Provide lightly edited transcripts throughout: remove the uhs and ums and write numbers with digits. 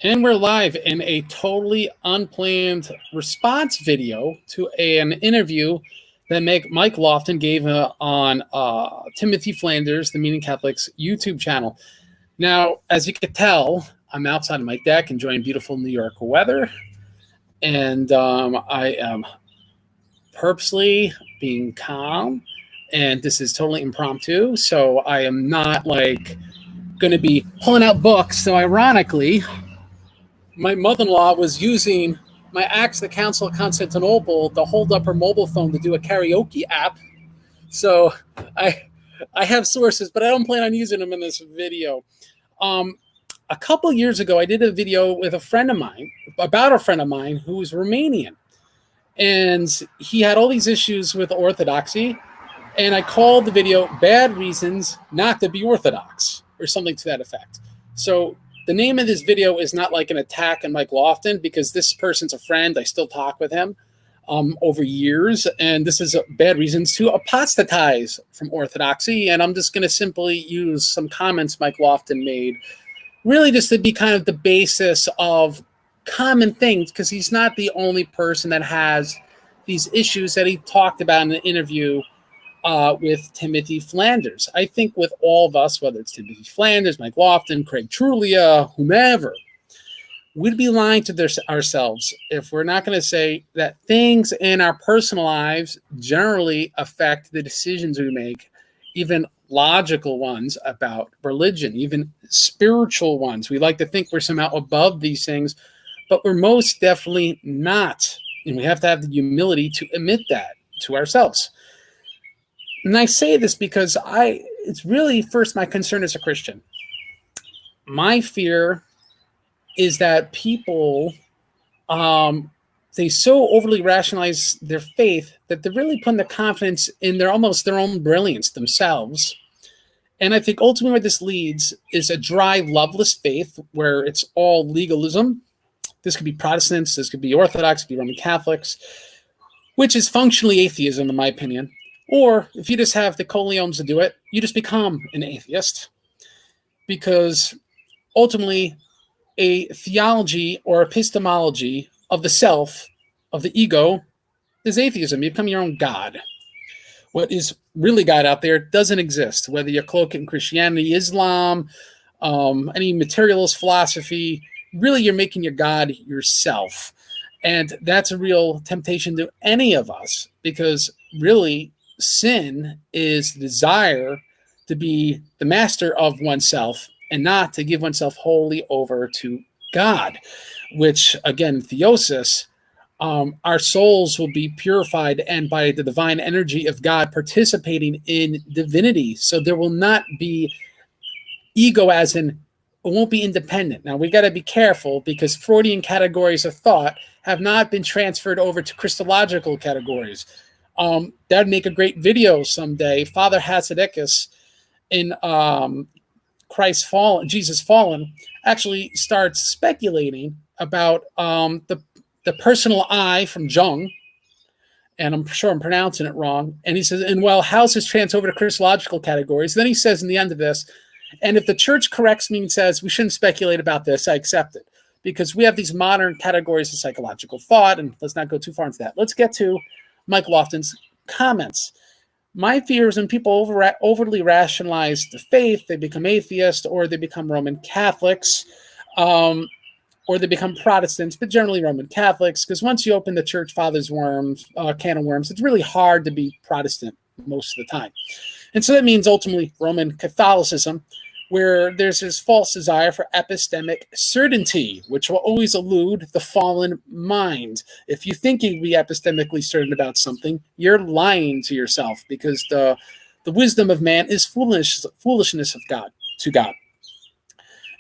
And we're live in a totally unplanned response video to an interview that Mike Lofton gave on Timothy Flanders, the Meaning Catholics YouTube channel. Now, as you can tell, I'm outside of my deck enjoying beautiful New York weather. And I am purposely being calm. And this is totally impromptu. So I am not like going to be pulling out books. So ironically, my mother-in-law was using my Acts the Council of Constantinople to hold up her mobile phone to do a karaoke app. So I have sources, but I don't plan on using them in this video. A couple years ago, I did a video with a friend of mine, about a friend of mine who was Romanian. And he had all these issues with Orthodoxy. And I called the video Bad Reasons Not to Be Orthodox, or something to that effect. So the name of this video is not like an attack on Mike Lofton, because this person's a friend. I still talk with him over years. And this is Bad Reasons to Apostatize from Orthodoxy. And I'm just going to simply use some comments Mike Lofton made, really just to be kind of the basis of common things, because he's not the only person that has these issues that he talked about in the interview with Timothy Flanders. I think with all of us, whether it's Timothy Flanders, Mike Lofton, Craig Trulia, whomever, we'd be lying to ourselves if we're not going to say that things in our personal lives generally affect the decisions we make, even logical ones about religion, even spiritual ones. We like to think we're somehow above these things, but we're most definitely not. And we have to have the humility to admit that to ourselves. And I say this because it's really first my concern as a Christian. My fear is that people, they so overly rationalize their faith that they're really putting their confidence in their own brilliance themselves. And I think ultimately where this leads is a dry, loveless faith where it's all legalism. This could be Protestants, this could be Orthodox, it could be Roman Catholics, which is functionally atheism in my opinion. Or if you just have the Corleones to do it, you just become an atheist. Because ultimately, a theology or epistemology of the self, of the ego, is atheism. You become your own God. What is really God out there doesn't exist. Whether you cloak it in Christianity, Islam, any materialist philosophy, really you're making your God yourself. And that's a real temptation to any of us, because really sin is the desire to be the master of oneself and not to give oneself wholly over to God, which again, theosis, our souls will be purified and by the divine energy of God participating in divinity. So there will not be ego as in, it won't be independent. Now we got to be careful because Freudian categories of thought have not been transferred over to Christological categories. That'd make a great video someday. Father Hatzidakis in Jesus Fallen, actually starts speculating about the personal I from Jung, and I'm sure I'm pronouncing it wrong. And he says, and well, how's this trans over to Christological categories? Then he says in the end of this, and if the church corrects me and says we shouldn't speculate about this, I accept it. Because we have these modern categories of psychological thought, and let's not go too far into that. Let's get to Mike Lofton's comments. My fear is when people overly rationalize the faith, they become atheists, or they become Roman Catholics, or they become Protestants, but generally Roman Catholics, because once you open the church fathers' can of worms, it's really hard to be Protestant most of the time. And so that means ultimately Roman Catholicism, where there's this false desire for epistemic certainty, which will always elude the fallen mind. If you think you'd be epistemically certain about something, you're lying to yourself, because the wisdom of man is foolishness of God to God.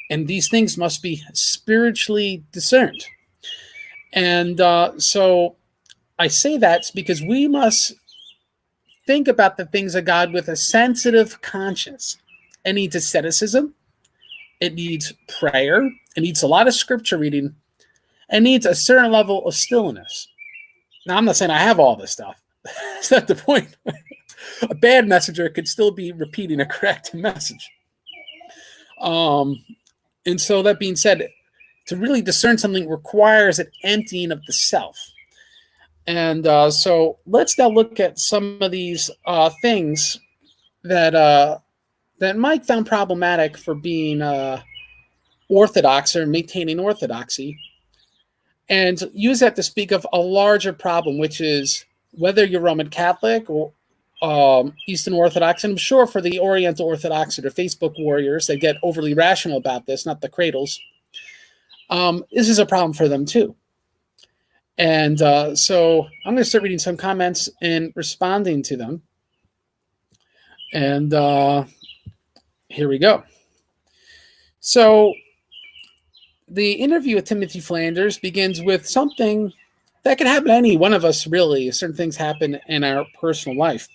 And these things must be spiritually discerned. And so I say that because we must think about the things of God with a sensitive conscience. It needs asceticism. It needs prayer. It needs a lot of scripture reading. It needs a certain level of stillness. Now, I'm not saying I have all this stuff. That's not the point. A bad messenger could still be repeating a correct message. And so that being said, to really discern something requires an emptying of the self. And so let's now look at some of these things that that Mike found problematic for being Orthodox or maintaining orthodoxy, and use that to speak of a larger problem, which is whether you're Roman Catholic or Eastern Orthodox. And I'm sure for the Oriental Orthodox or the Facebook warriors that get overly rational about this, not the cradles, this is a problem for them too. And so I'm going to start reading some comments and responding to them. And here we go. So the interview with Timothy Flanders begins with something that can happen to any one of us, really. Certain things happen in our personal life.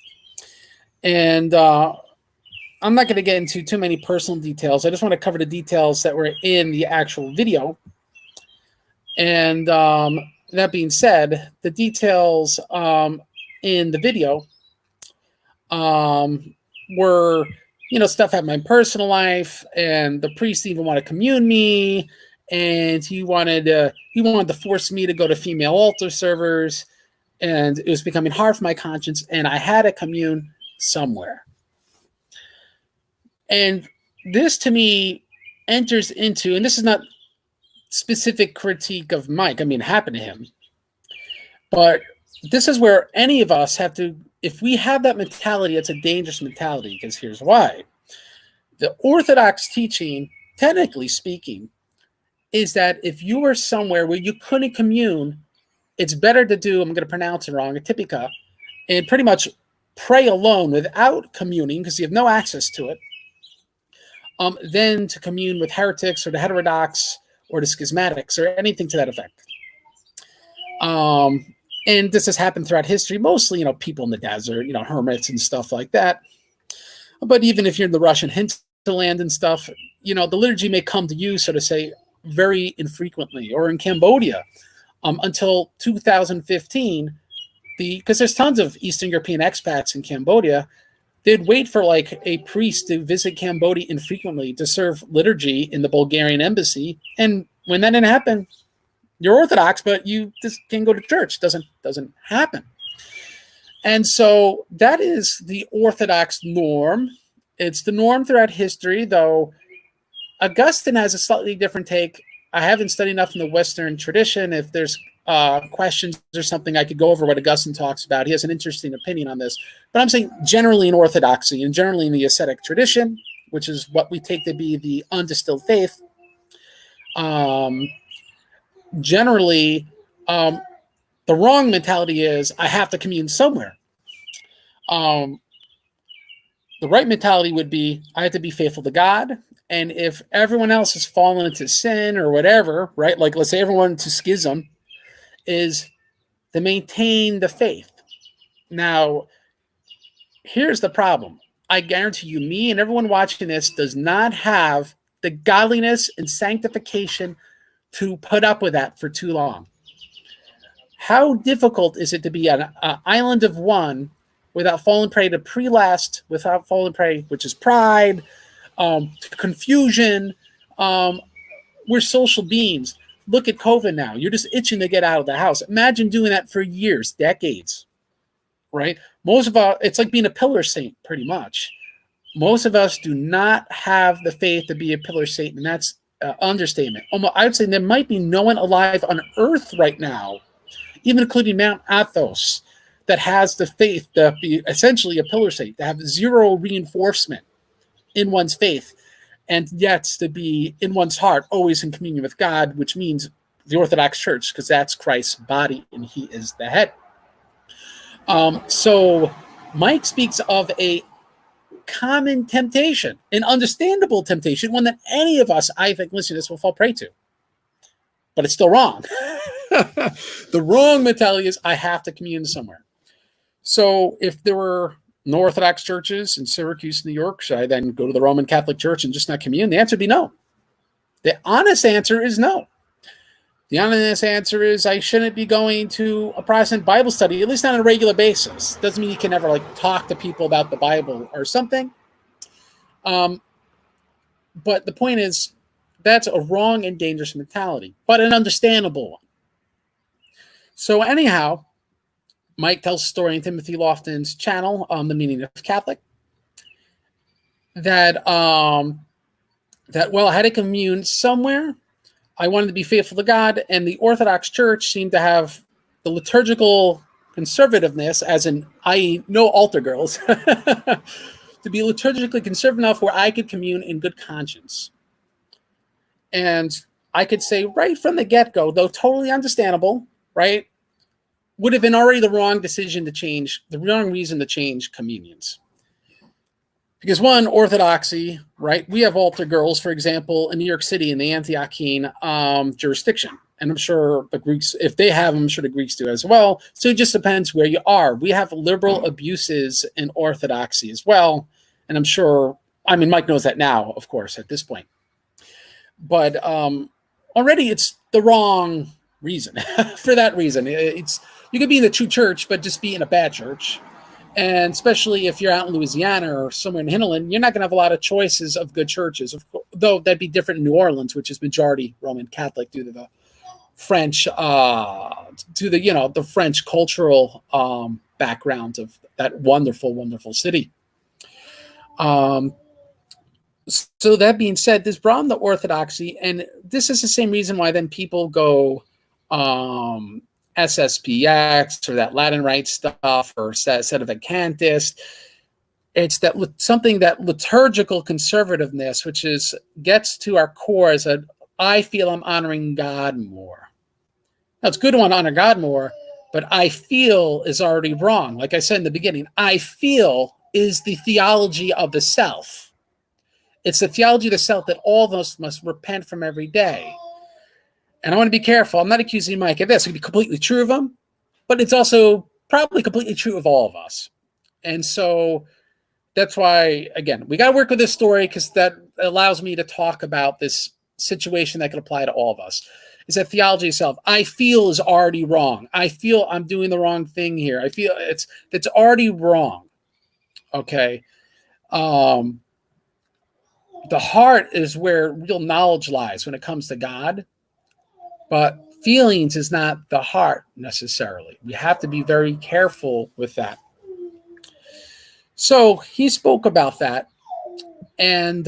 And I'm not going to get into too many personal details. I just want to cover the details that were in the actual video. And that being said, the details in the video were, stuff at my personal life, and the priest even wanted to commune me, and he wanted to force me to go to female altar servers, and it was becoming hard for my conscience, and I had to commune somewhere. And this to me enters into, and this is not specific critique of Mike, I mean, it happened to him, but this is where any of us have to, if we have that mentality, it's a dangerous mentality, because here's why. The Orthodox teaching, technically speaking, is that if you were somewhere where you couldn't commune, it's better to do, I'm going to pronounce it wrong, a typica, and pretty much pray alone without communing, because you have no access to it, than to commune with heretics or the heterodox or the schismatics or anything to that effect. And this has happened throughout history, mostly, people in the desert, hermits and stuff like that. But even if you're in the Russian hinterland and stuff, the liturgy may come to you, so to say, very infrequently. Or in Cambodia, until 2015, because there's tons of Eastern European expats in Cambodia, they'd wait for like a priest to visit Cambodia infrequently to serve liturgy in the Bulgarian embassy. And when that didn't happen, you're Orthodox, but you just can't go to church. Doesn't happen. And so that is the Orthodox norm. It's the norm throughout history, though Augustine has a slightly different take. I haven't studied enough in the Western tradition. If there's questions or something, I could go over what Augustine talks about. He has an interesting opinion on this. But I'm saying generally in Orthodoxy and generally in the ascetic tradition, which is what we take to be the undistilled faith, generally, the wrong mentality is I have to commune somewhere. The right mentality would be I have to be faithful to God, and if everyone else has fallen into sin or whatever, right? Like let's say everyone to schism, is to maintain the faith. Now, here's the problem. I guarantee you, me and everyone watching this does not have the godliness and sanctification to put up with that for too long. How difficult is it to be on an island of one without falling prey to prelust, without falling prey, which is pride, confusion? We're social beings. Look at COVID now. You're just itching to get out of the house. Imagine doing that for years, decades, right? Most of us, it's like being a pillar saint, pretty much. Most of us do not have the faith to be a pillar saint, and that's understatement. I would say there might be no one alive on earth right now, even including Mount Athos, that has the faith to be essentially a pillar saint, to have zero reinforcement in one's faith, and yet to be in one's heart always in communion with God, which means the Orthodox Church, because that's Christ's body and he is the head. So Mike speaks of a common temptation, an understandable temptation, one that any of us, I think, listening to this will fall prey to. But it's still wrong. The wrong mentality is I have to commune somewhere. So if there were no Orthodox churches in Syracuse, New York, should I then go to the Roman Catholic Church and just not commune? The answer would be no. The honest answer is no. The honest answer is I shouldn't be going to a Protestant Bible study, at least not on a regular basis. Doesn't mean you can never talk to people about the Bible or something. But the point is that's a wrong and dangerous mentality, but an understandable one. So anyhow, Mike tells a story in Timothy Lofton's channel, The Meaning of Catholic, that I had to commune somewhere. I wanted to be faithful to God, and the Orthodox Church seemed to have the liturgical conservativeness, as in, i.e., no altar girls, to be liturgically conservative enough where I could commune in good conscience. And I could say right from the get-go, though totally understandable, right, would have been already the wrong decision to change, the wrong reason to change communions. Because one, Orthodoxy, right? We have altar girls, for example, in New York City in the Antiochene jurisdiction. And I'm sure the Greeks, if they have them, I'm sure the Greeks do as well. So it just depends where you are. We have liberal abuses in Orthodoxy as well. And I'm sure, I mean, Mike knows that now, of course, at this point. But already it's the wrong reason. For that reason, you could be in the true church, but just be in a bad church. And especially if you're out in Louisiana or somewhere in the hinterland, you're not going to have a lot of choices of good churches. Though that'd be different in New Orleans, which is majority Roman Catholic due to the French, the French cultural background of that wonderful, wonderful city. So that being said, this brought in the Orthodoxy, and this is the same reason why then people go SSPX or that Latin Rite stuff or Sedevacantist. It's that something that liturgical conservativeness, which gets to our core as I feel I'm honoring God more. Now, it's good to want to honor God more, but I feel is already wrong. Like I said in the beginning, I feel is the theology of the self. It's the theology of the self that all of us must repent from every day. And I want to be careful. I'm not accusing Mike of this. It could be completely true of him, but it's also probably completely true of all of us. And so that's why, again, we got to work with this story because that allows me to talk about this situation that could apply to all of us. Is that theology itself, I feel is already wrong. I feel I'm doing the wrong thing here. I feel it's already wrong. Okay. The heart is where real knowledge lies when it comes to God. But feelings is not the heart necessarily. We have to be very careful with that. So he spoke about that. And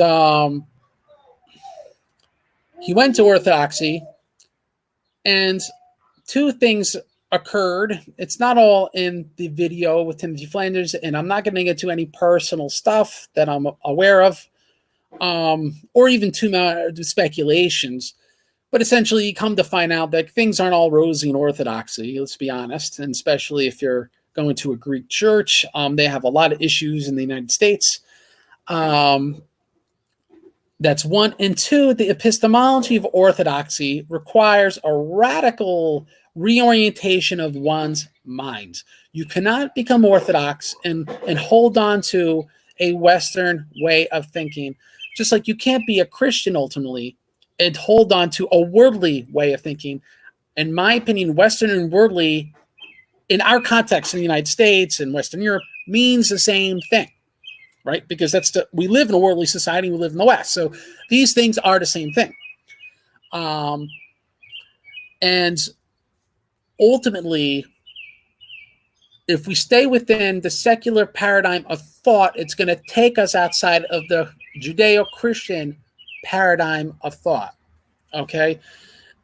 he went to Orthodoxy. And two things occurred. It's not all in the video with Timothy Flanders. And I'm not going to get to any personal stuff that I'm aware of. Or even too many speculations. But essentially, you come to find out that things aren't all rosy in Orthodoxy, let's be honest, and especially if you're going to a Greek church. They have a lot of issues in the United States. That's one. And two, the epistemology of Orthodoxy requires a radical reorientation of one's mind. You cannot become Orthodox and hold on to a Western way of thinking, just like you can't be a Christian ultimately and hold on to a worldly way of thinking. In my opinion, Western and worldly, in our context in the United States and Western Europe, means the same thing, right? Because we live in a worldly society, we live in the West. So these things are the same thing. And ultimately, if we stay within the secular paradigm of thought, it's going to take us outside of the Judeo-Christian paradigm of thought. Okay.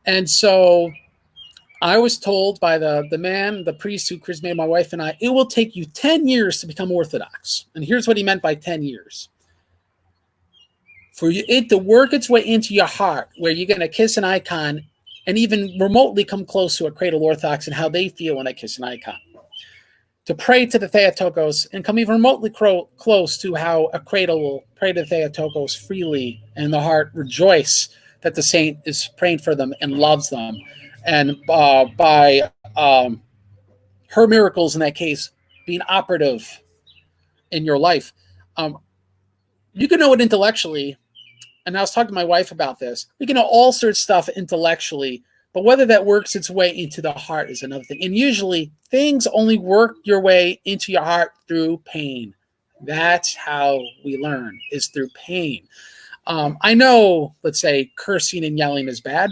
And so I was told by the priest who christened my wife and I, it will take you 10 years to become Orthodox. And here's what he meant by 10 years. For it to work its way into your heart, where you're going to kiss an icon and even remotely come close to a cradle Orthodox and how they feel when they kiss an icon. To pray to the Theotokos and come even remotely close to how a cradle will pray to the Theotokos freely and the heart rejoice that the saint is praying for them and loves them. And by her miracles in that case being operative in your life, you can know it intellectually. And I was talking to my wife about this. We can know all sorts of stuff intellectually, but whether that works its way into the heart is another thing. And usually things only work your way into your heart through pain. That's how we learn, is through pain. I know, let's say, cursing and yelling is bad.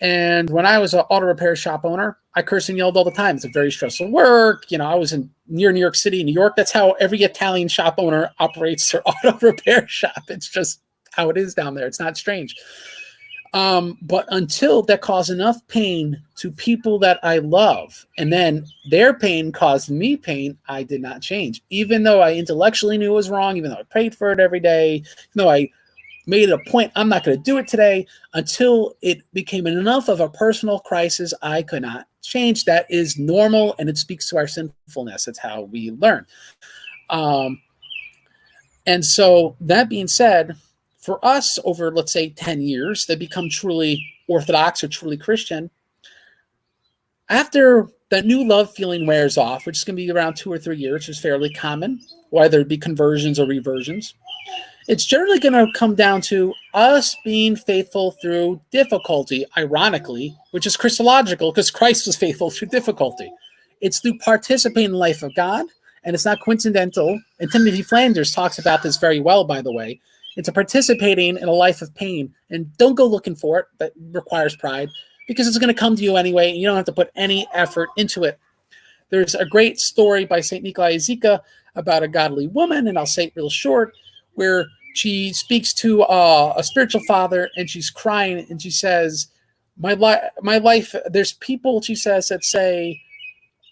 And when I was an auto repair shop owner, I cursed and yelled all the time. It's a very stressful work. I was near New York City, New York. That's how every Italian shop owner operates their auto repair shop. It's just how it is down there. It's not strange. But until that caused enough pain to people that I love, and then their pain caused me pain, I did not change. Even though I intellectually knew it was wrong, even though I prayed for it every day, even though I made it a point, I'm not going to do it today, until it became enough of a personal crisis, I could not change. That is normal, and it speaks to our sinfulness. That's how we learn. And so that being said, for us over, let's say, 10 years, they become truly Orthodox or truly Christian. After that new love feeling wears off, which is going to be around 2 or 3 years, which is fairly common, whether it be conversions or reversions, it's generally going to come down to us being faithful through difficulty, ironically, which is Christological, because Christ was faithful through difficulty. It's through participating in the life of God, and it's not coincidental. And Timothy Flanders talks about this very well, by the way. It's a participating in a life of pain. And don't go looking for it. That requires pride, because it's going to come to you anyway, and you don't have to put any effort into it. There's a great story by St. Nikolai Ezekiel about a godly woman, and I'll say it real short, where she speaks to a spiritual father, and she's crying, and she says, my life, there's people, she says, that say,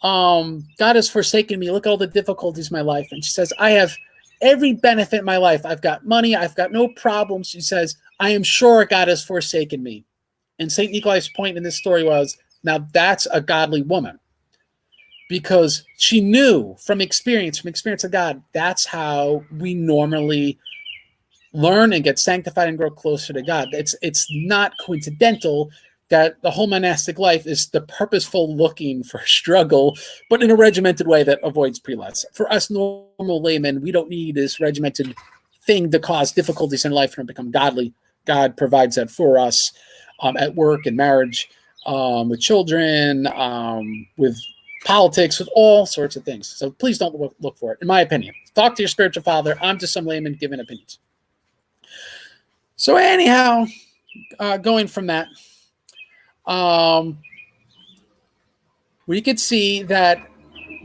God has forsaken me. Look at all the difficulties in my life. And she says, I have every benefit in my life. I've got money. I've got no problems. She says, I am sure God has forsaken me. And St. Nikolai's point in this story was, now that's a godly woman, because she knew from experience of God, that's how we normally learn and get sanctified and grow closer to God. It's not coincidental that the whole monastic life is the purposeful looking for struggle, but in a regimented way that avoids prelates. For us normal laymen, we don't need this regimented thing to cause difficulties in life and become godly. God provides that for us at work and marriage, with children, with politics, with all sorts of things. So please don't look for it, in my opinion. Talk to your spiritual father. I'm just some layman giving opinions. So anyhow, going from that, we could see that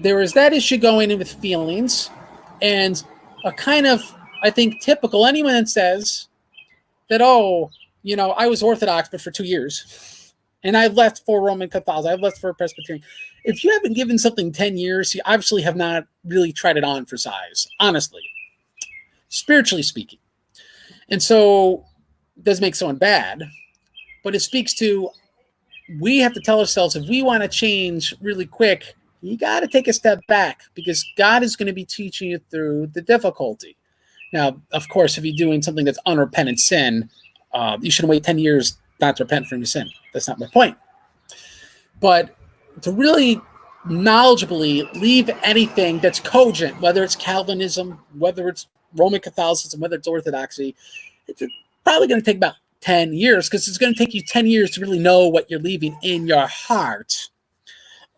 there is that issue going in with feelings, and a kind of, I think, typical, anyone that says that, oh, I was Orthodox, but for 2 years, and I left for Roman Catholic, I left for Presbyterian. If you haven't given something 10 years, you obviously have not really tried it on for size, honestly, spiritually speaking. And so it does make someone bad, but it speaks to, we have to tell ourselves, if we want to change really quick, you got to take a step back, because God is going to be teaching you through the difficulty. Now, of course, if you're doing something that's unrepentant sin, you shouldn't wait 10 years not to repent from your sin. That's not my point. But to really knowledgeably leave anything that's cogent, whether it's Calvinism, whether it's Roman Catholicism, whether it's Orthodoxy, it's probably going to take about 10 years, because it's going to take you 10 years to really know what you're leaving in your heart.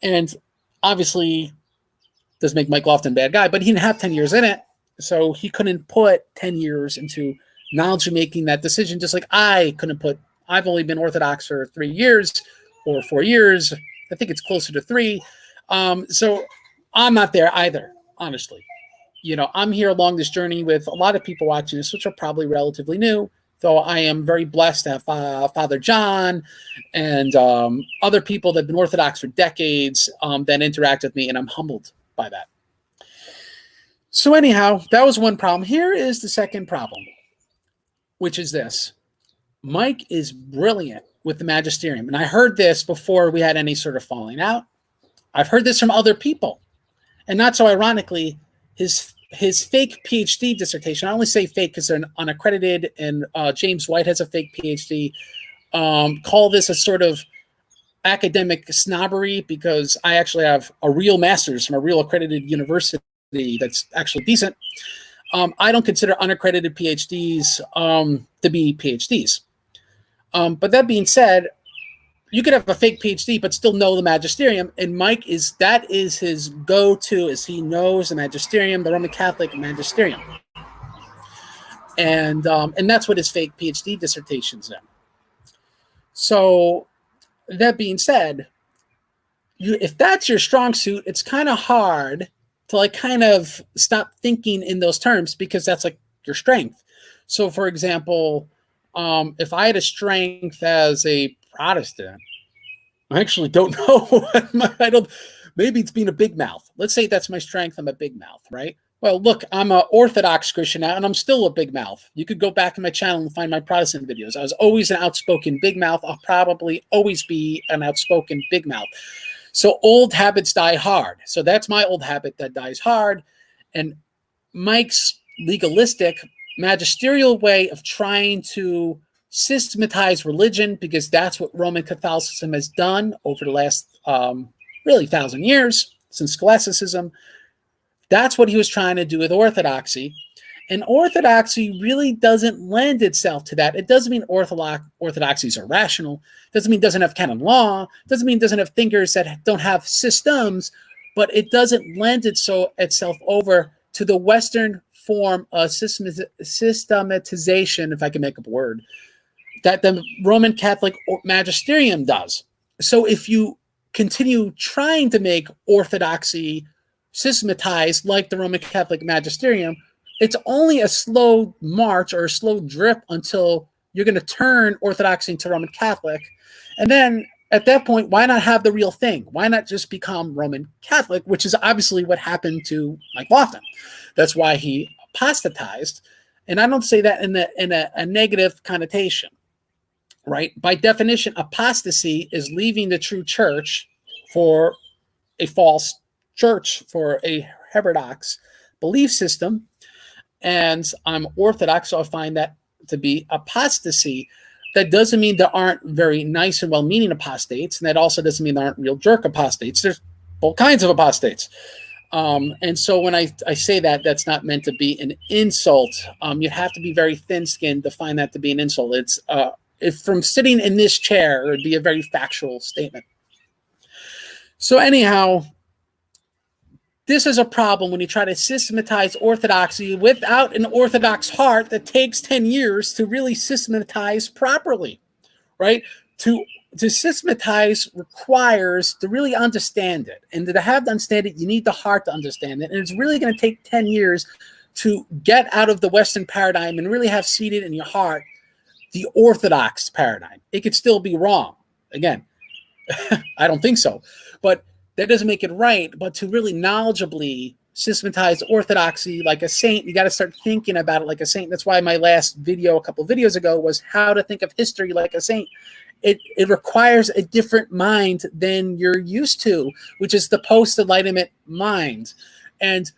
And obviously, does make Mike Lofton a bad guy, but he didn't have 10 years in it, so he couldn't put 10 years into knowledge of making that decision, just like I couldn't put, I've only been Orthodox for 3 years or 4 years. I think it's closer to 3. So I'm not there either, honestly. I'm here along this journey with a lot of people watching this, which are probably relatively new. Though I am very blessed to have Father John and other people that have been Orthodox for decades that interact with me, and I'm humbled by that. So anyhow, that was one problem. Here is the second problem, which is this. Mike is brilliant with the magisterium, and I heard this before we had any sort of falling out. I've heard this from other people, and not so ironically, his fake PhD dissertation, I only say fake because they're unaccredited, and James White has a fake PhD, call this a sort of academic snobbery, because I actually have a real master's from a real accredited university that's actually decent. I don't consider unaccredited PhDs to be PhDs. But that being said, you could have a fake PhD but still know the magisterium, and Mike that is his go-to, is he knows the magisterium, the Roman Catholic magisterium. And that's what his fake PhD dissertation's in. So that being said, if that's your strong suit, it's kind of hard to like kind of stop thinking in those terms because that's like your strength. So for example, if I had a strength as a Protestant, I actually don't know. Maybe it's being a big mouth. Let's say that's my strength. I'm a big mouth, right? Well, look, I'm an Orthodox Christian now, and I'm still a big mouth. You could go back in my channel and find my Protestant videos. I was always an outspoken big mouth. I'll probably always be an outspoken big mouth. So old habits die hard. So that's my old habit that dies hard. And Mike's legalistic, magisterial way of trying to systematize religion, because that's what Roman Catholicism has done over the last really 1,000 years since scholasticism. That's what he was trying to do with orthodoxy. And orthodoxy really doesn't lend itself to that. It doesn't mean orthodoxies are rational. It doesn't mean it doesn't have canon law. It doesn't mean it doesn't have thinkers that don't have systems, but it doesn't lend itself over to the Western form of systematization, if I can make up a word, that the Roman Catholic magisterium does. So if you continue trying to make orthodoxy systematized like the Roman Catholic magisterium, it's only a slow march or a slow drip until you're going to turn orthodoxy into Roman Catholic. And then at that point, why not have the real thing? Why not just become Roman Catholic, which is obviously what happened to Mike Lofton. That's why he apostatized. And I don't say that in a negative connotation, right? By definition, apostasy is leaving the true church for a false church, for a heterodox belief system. And I'm Orthodox, so I find that to be apostasy. That doesn't mean there aren't very nice and well-meaning apostates, and that also doesn't mean there aren't real jerk apostates. There's all kinds of apostates. And so when I say that, that's not meant to be an insult. You have to be very thin-skinned to find that to be an insult. It's if from sitting in this chair, it would be a very factual statement. So anyhow, this is a problem when you try to systematize orthodoxy without an orthodox heart that takes 10 years to really systematize properly, right? To systematize requires to really understand it. And to have to understand it, you need the heart to understand it. And it's really going to take 10 years to get out of the Western paradigm and really have seated in your heart the Orthodox paradigm. It could still be wrong. Again, I don't think so. But that doesn't make it right. But to really knowledgeably systematize orthodoxy like a saint, you got to start thinking about it like a saint. That's why my last video a couple of videos ago was how to think of history like a saint. It requires a different mind than you're used to, which is the post-Enlightenment mind. And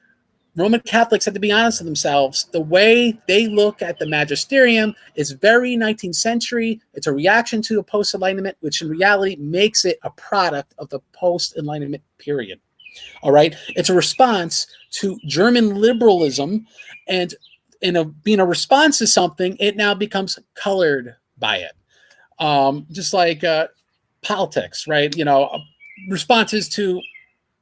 Roman Catholics have to be honest with themselves. The way they look at the magisterium is very 19th century. It's a reaction to a post-Enlightenment, which in reality makes it a product of the post-Enlightenment period. All right? It's a response to German liberalism, and being a response to something, it now becomes colored by it. Just like politics, right? You know, responses to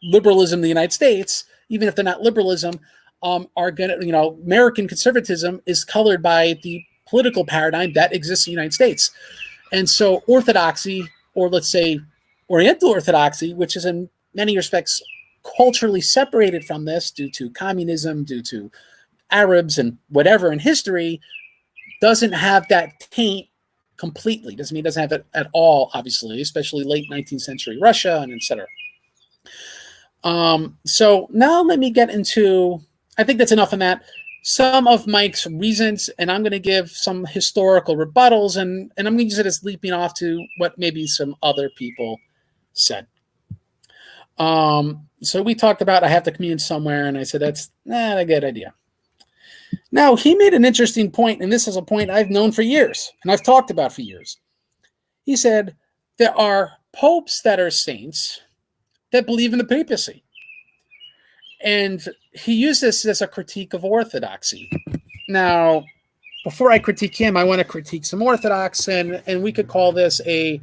liberalism in the United States, even if they're not liberalism, are going to, you know, American conservatism is colored by the political paradigm that exists in the United States. And so orthodoxy, or let's say Oriental Orthodoxy, which is in many respects culturally separated from this due to communism, due to Arabs and whatever in history, doesn't have that taint completely. Doesn't mean it doesn't have it at all, obviously, especially late 19th century Russia and etc. So now let me get into, I think that's enough on that, some of Mike's reasons, and I'm going to give some historical rebuttals, and I'm going to use it as leaping off to what maybe some other people said. So we talked about I have to commune somewhere, and I said that's not a good idea. Now, he made an interesting point, and this is a point I've known for years, and I've talked about for years. He said there are popes that are saints that believe in the papacy. And he used this as a critique of orthodoxy. Now, before I critique him, I want to critique some Orthodox, and we could call this a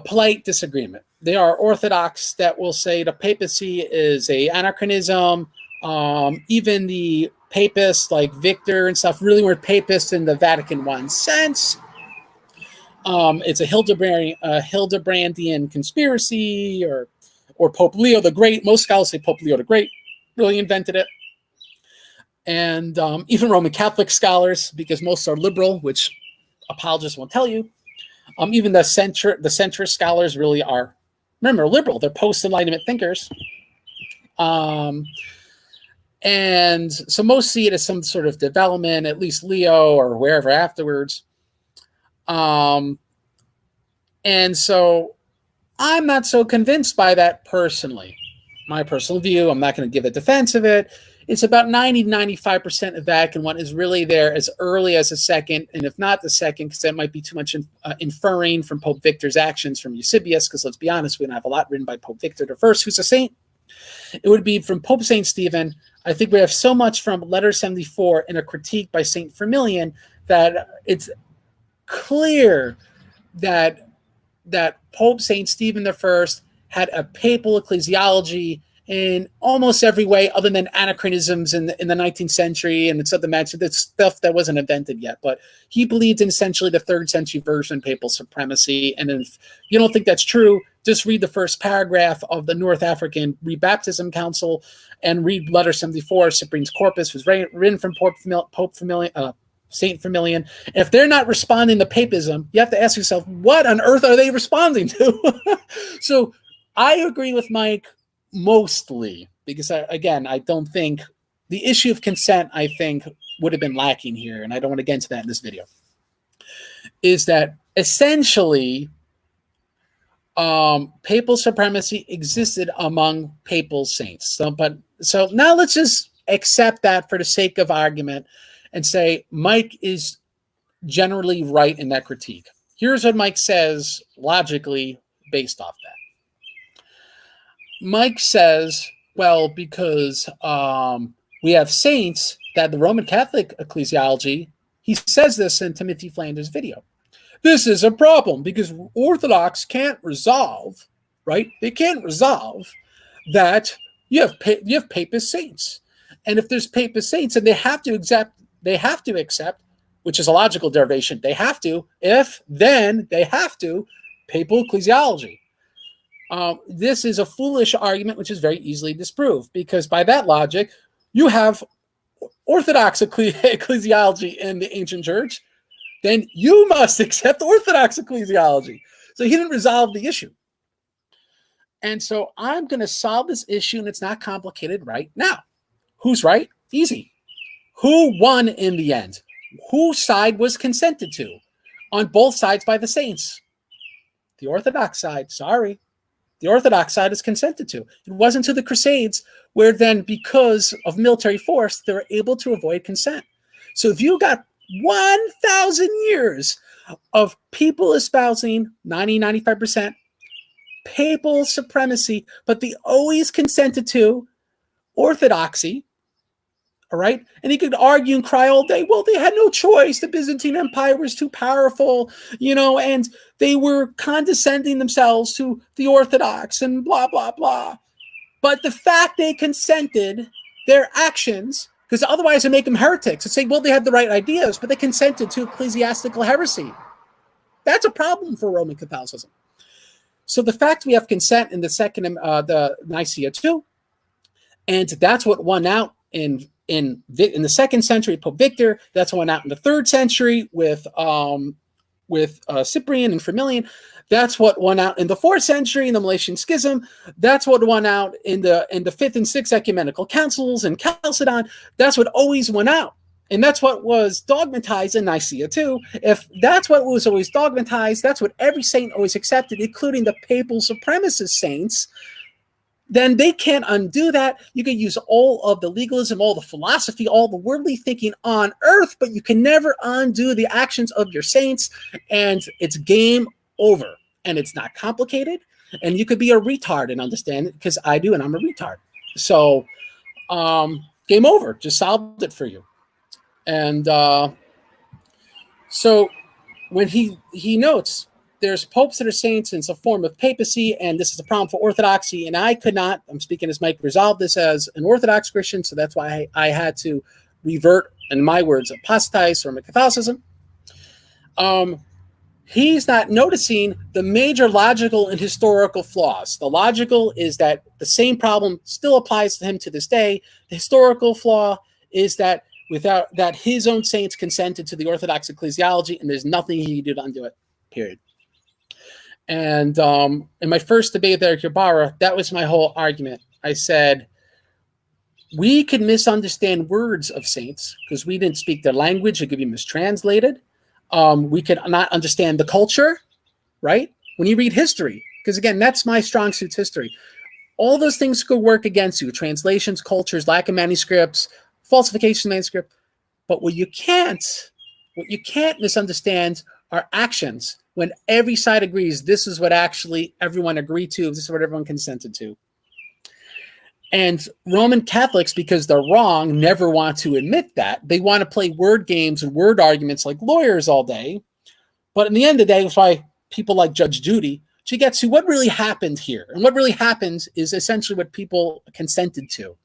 polite disagreement. There are Orthodox that will say the papacy is an anachronism. Even the papists like Victor and stuff really weren't papists in the Vatican I sense. It's a Hildebrandian conspiracy, or Pope Leo the Great. Most scholars say Pope Leo the Great really invented it. And even Roman Catholic scholars, because most are liberal, which apologists won't tell you. Even the centrist scholars really are, remember, liberal. They're post-Enlightenment thinkers. And so most see it as some sort of development, at least Leo or wherever afterwards. And so I'm not so convinced by that personally. My personal view, I'm not going to give a defense of it. It's about 90-95% of Vatican I is really there as early as the second, and if not the second, because that might be too much inferring from Pope Victor's actions from Eusebius, because let's be honest, we don't have a lot written by Pope Victor I, who's a saint. It would be from Pope St. Stephen. I think we have so much from Letter 74 and a critique by St. Firmilian that it's clear that Pope St. Stephen I had a papal ecclesiology in almost every way, other than anachronisms in the 19th century and it's other matches. That's stuff that wasn't invented yet. But he believed in essentially the 3rd century version of papal supremacy. And if you don't think that's true, just read the first paragraph of the North African Rebaptism Council and read Letter 74, Cyprian's Corpus, was written from St. Firmilian. If they're not responding to papism, you have to ask yourself, what on earth are they responding to? So I agree with Mike mostly, because I don't think the issue of consent, I think, would have been lacking here, and I don't want to get into that in this video, is that essentially papal supremacy existed among papal saints. So now let's just accept that for the sake of argument and say Mike is generally right in that critique. Here's what Mike says logically based off that. Mike says, well, because we have saints that the Roman Catholic ecclesiology, he says this in Timothy Flanders' video. This is a problem because Orthodox can't resolve, right? They can't resolve that you have papist saints. And if there's papist saints, and they have to accept, which is a logical derivation, they have to, then they have to, papal ecclesiology. This is a foolish argument, which is very easily disproved, because by that logic, you have Orthodox ecclesiology in the ancient church, then you must accept Orthodox ecclesiology. So he didn't resolve the issue. And so I'm going to solve this issue, and it's not complicated right now. Who's right? Easy. Who won in the end? Whose side was consented to? On both sides by the saints. The Orthodox side, sorry. The Orthodox side is consented to. It wasn't to the Crusades, where then, because of military force, they were able to avoid consent. So if you got 1,000 years of people espousing 90-95% papal supremacy, but they always consented to orthodoxy, all right? And he could argue and cry all day, well, they had no choice. The Byzantine Empire was too powerful, and they were condescending themselves to the Orthodox and blah, blah, blah. But the fact they consented, their actions, because otherwise they make them heretics and say, well, they had the right ideas, but they consented to ecclesiastical heresy. That's a problem for Roman Catholicism. So the fact we have consent in the the Nicaea II, and that's what won out in the 2nd century, Pope Victor. That's what won out in the 3rd century with Cyprian and Firmilian. That's what won out in the 4th century in the Meletian Schism. That's what won out in the 5th and 6th ecumenical councils in Chalcedon. That's what always won out. And that's what was dogmatized in Nicaea too. If that's what was always dogmatized, that's what every saint always accepted, including the papal supremacist saints, then they can't undo that. You can use all of the legalism, all the philosophy, all the worldly thinking on earth, but you can never undo the actions of your saints, and it's game over. And it's not complicated, and you could be a retard and understand it, because I do, and I'm a retard. So game over. Just solved it for you. And so when he notes there's popes that are saints, and it's a form of papacy, and this is a problem for orthodoxy, and I could not, I'm speaking as Mike, resolve this as an Orthodox Christian, so that's why I had to revert, in my words, apostatize Roman Catholicism, he's not noticing the major logical and historical flaws. The logical is that the same problem still applies to him to this day. The historical flaw is that without that his own saints consented to the Orthodox ecclesiology, and there's nothing he can do to undo it, period. And in my first debate with Eric Ybarra, that was my whole argument. I said, we could misunderstand words of saints because we didn't speak their language. It could be mistranslated. We could not understand the culture, right? When you read history, because again, that's my strong suit's history. All those things could work against you. Translations, cultures, lack of manuscripts, falsification of manuscript. But what you can't misunderstand are actions when every side agrees this is what actually everyone agreed to, this is what everyone consented to. And Roman Catholics, because they're wrong, never want to admit that. They want to play word games and word arguments like lawyers all day. But in the end of the day, that's why people like Judge Judy, she gets to what really happened here. And what really happens is essentially what people consented to.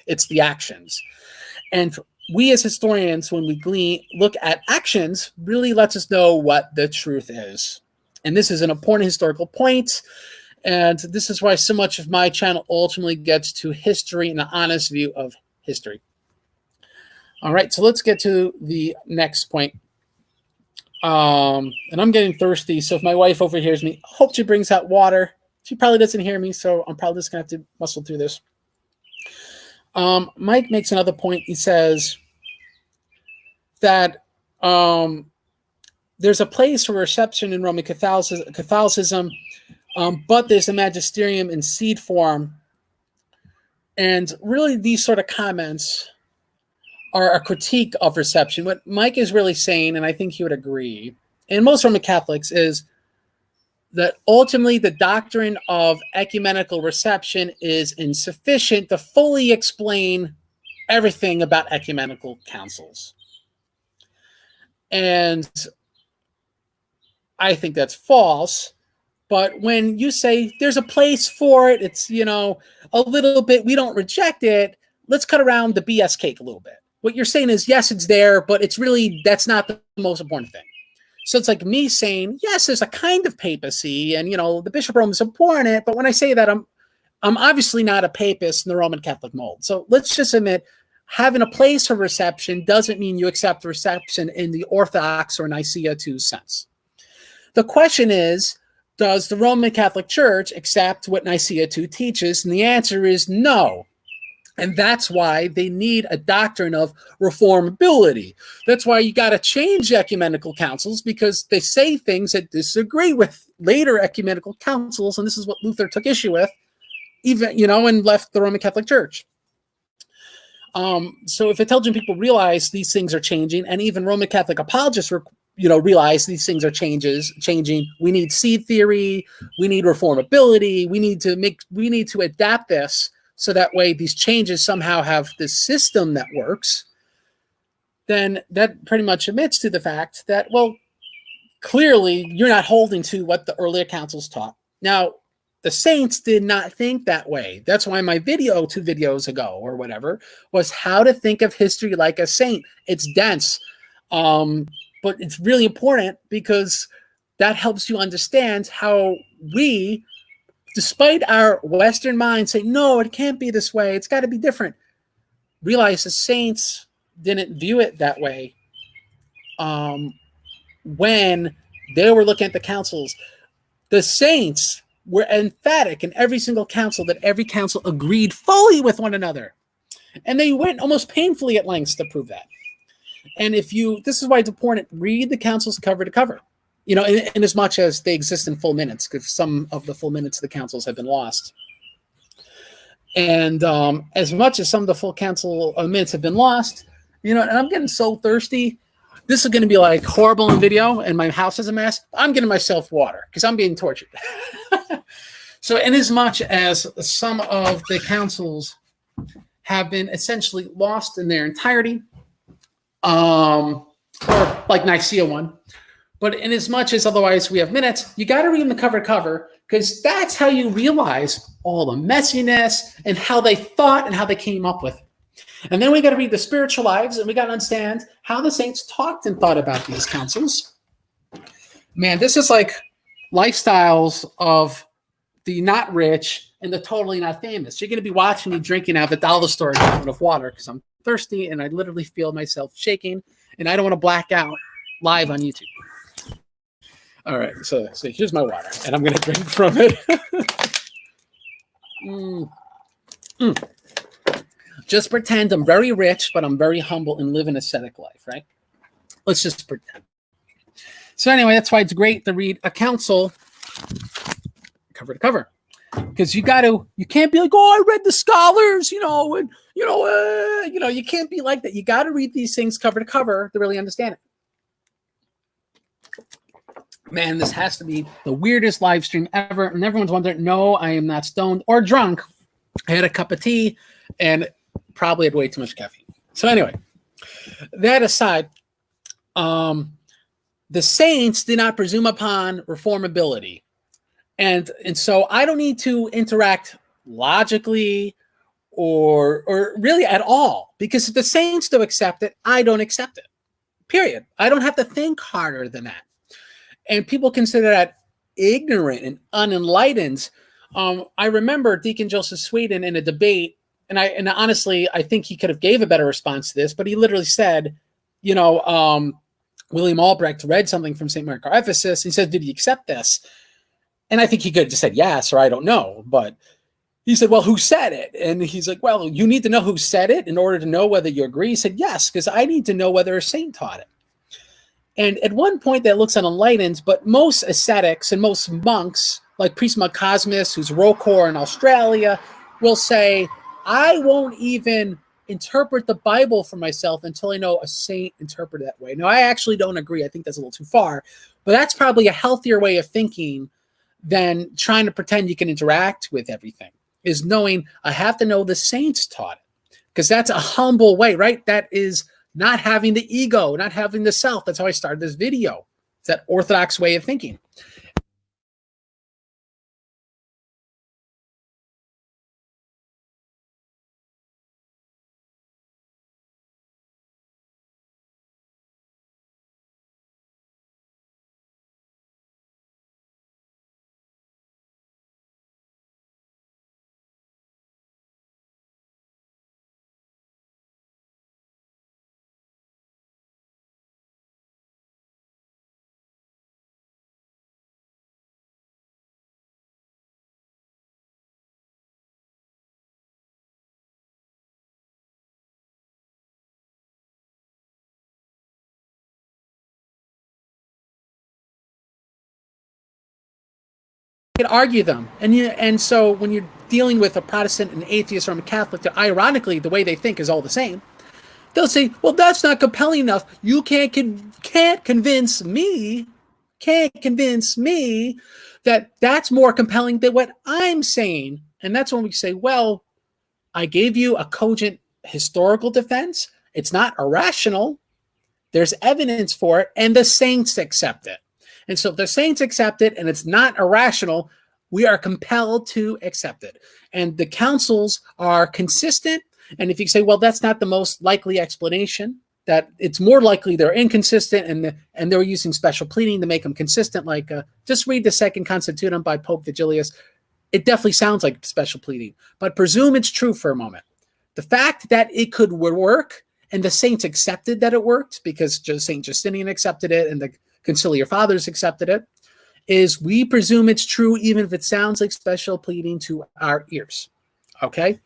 It's the actions. And we as historians, when we look at actions, really lets us know what the truth is. And this is an important historical point. And this is why so much of my channel ultimately gets to history and an honest view of history. All right, so let's get to the next point. And I'm getting thirsty, so if my wife overhears me, I hope she brings out water. She probably doesn't hear me, so I'm probably just going to have to muscle through this. Mike makes another point. He says that there's a place for reception in Roman Catholicism, but there's a magisterium in seed form. And really these sort of comments are a critique of reception. What Mike is really saying, and I think he would agree, and most Roman Catholics, is that ultimately the doctrine of ecumenical reception is insufficient to fully explain everything about ecumenical councils. And I think that's false. But when you say there's a place for it, it's, a little bit, we don't reject it, let's cut around the BS cake a little bit. What you're saying is, yes, it's there, but it's really, that's not the most important thing. So it's like me saying, yes, there's a kind of papacy, and, the Bishop of Rome is important, but when I say that, I'm obviously not a papist in the Roman Catholic mold. So let's just admit, having a place for reception doesn't mean you accept reception in the Orthodox or Nicaea II sense. The question is, does the Roman Catholic Church accept what Nicaea II teaches? And the answer is no. And that's why they need a doctrine of reformability. That's why you got to change ecumenical councils, because they say things that disagree with later ecumenical councils. And this is what Luther took issue with, even, and left the Roman Catholic Church. So if intelligent people realize these things are changing, and even Roman Catholic apologists realize these things are changing, we need seed theory, we need reformability, we need to adapt this so that way these changes somehow have this system that works. Then that pretty much admits to the fact that, well, clearly you're not holding to what the earlier councils taught. Now, the saints did not think that way. That's why my video 2 videos ago or whatever was how to think of history like a saint. It's dense, but it's really important because that helps you understand how we, despite our Western mind say, no, it can't be this way, it's got to be different, realize the saints didn't view it that way when they were looking at the councils. The saints were emphatic in every single council that every council agreed fully with one another. And they went almost painfully at lengths to prove that. And this is why it's important, read the councils cover to cover, in as much as they exist in full minutes, because some of the full minutes of the councils have been lost. And as much as some of the full council minutes have been lost, and I'm getting so thirsty. This is going to be like horrible in video, and my house is a mess. I'm getting myself water because I'm being tortured. So in as much as some of the councils have been essentially lost in their entirety, or like Nicaea 1, but in as much as otherwise we have minutes, you got to read them cover to cover, because that's how you realize all the messiness and how they thought and how they came up with it. And then we got to read the spiritual lives, and we got to understand how the saints talked and thought about these councils. Man, this is like lifestyles of the not rich and the totally not famous. You're going to be watching me drinking out of the dollar store gallon of water because I'm thirsty and I literally feel myself shaking, and I don't want to black out live on YouTube. All right, so here's my water, and I'm going to drink from it. Just pretend I'm very rich, but I'm very humble and live an ascetic life, right? Let's just pretend. So anyway, that's why it's great to read a council cover to cover, because you can't be like, oh, I read the scholars, and you can't be like that. You got to read these things cover to cover to really understand it. Man, this has to be the weirdest live stream ever, and everyone's wondering, no, I am not stoned or drunk. I had a cup of tea and probably had way too much caffeine. So anyway, that aside, the saints did not presume upon reformability. And so I don't need to interact logically or really at all, because if the saints don't accept it, I don't accept it, period. I don't have to think harder than that. And people consider that ignorant and unenlightened. I remember Deacon Joseph Sweden in a debate, and honestly, I think he could have gave a better response to this, but he literally said, William Albrecht read something from St. Mark of Ephesus. He said, did he accept this? And I think he could have just said yes, or I don't know. But he said, well, who said it? And he's like, well, you need to know who said it in order to know whether you agree. He said, yes, because I need to know whether a saint taught it. And at one point that looks unenlightened, but most ascetics and most monks, like Priest Monk Cosmas, who's Rocor in Australia, will say, I won't even interpret the Bible for myself until I know a saint interpreted that way. Now, I actually don't agree. I think that's a little too far, but that's probably a healthier way of thinking than trying to pretend you can interact with everything, is knowing I have to know the saints taught it, because that's a humble way, right? That is not having the ego, not having the self. That's how I started this video. It's that Orthodox way of thinking. Could argue them, and so when you're dealing with a Protestant, an atheist, or a Catholic, that ironically the way they think is all the same, they'll say, well, that's not compelling enough. You can't convince me that that's more compelling than what I'm saying. And that's when we say, well, I gave you a cogent historical defense. It's not irrational. There's evidence for it, and the saints accept it. And so if the saints accept it and it's not irrational, we are compelled to accept it. And the councils are consistent. And if you say, well, that's not the most likely explanation, that it's more likely they're inconsistent and they're using special pleading to make them consistent, like just read the Second Constitutum by Pope Vigilius. It definitely sounds like special pleading, but presume it's true for a moment. The fact that it could work, and the saints accepted that it worked because St. Justinian accepted it and the Conciliar Fathers accepted it, is we presume it's true even if it sounds like special pleading to our ears. Okay?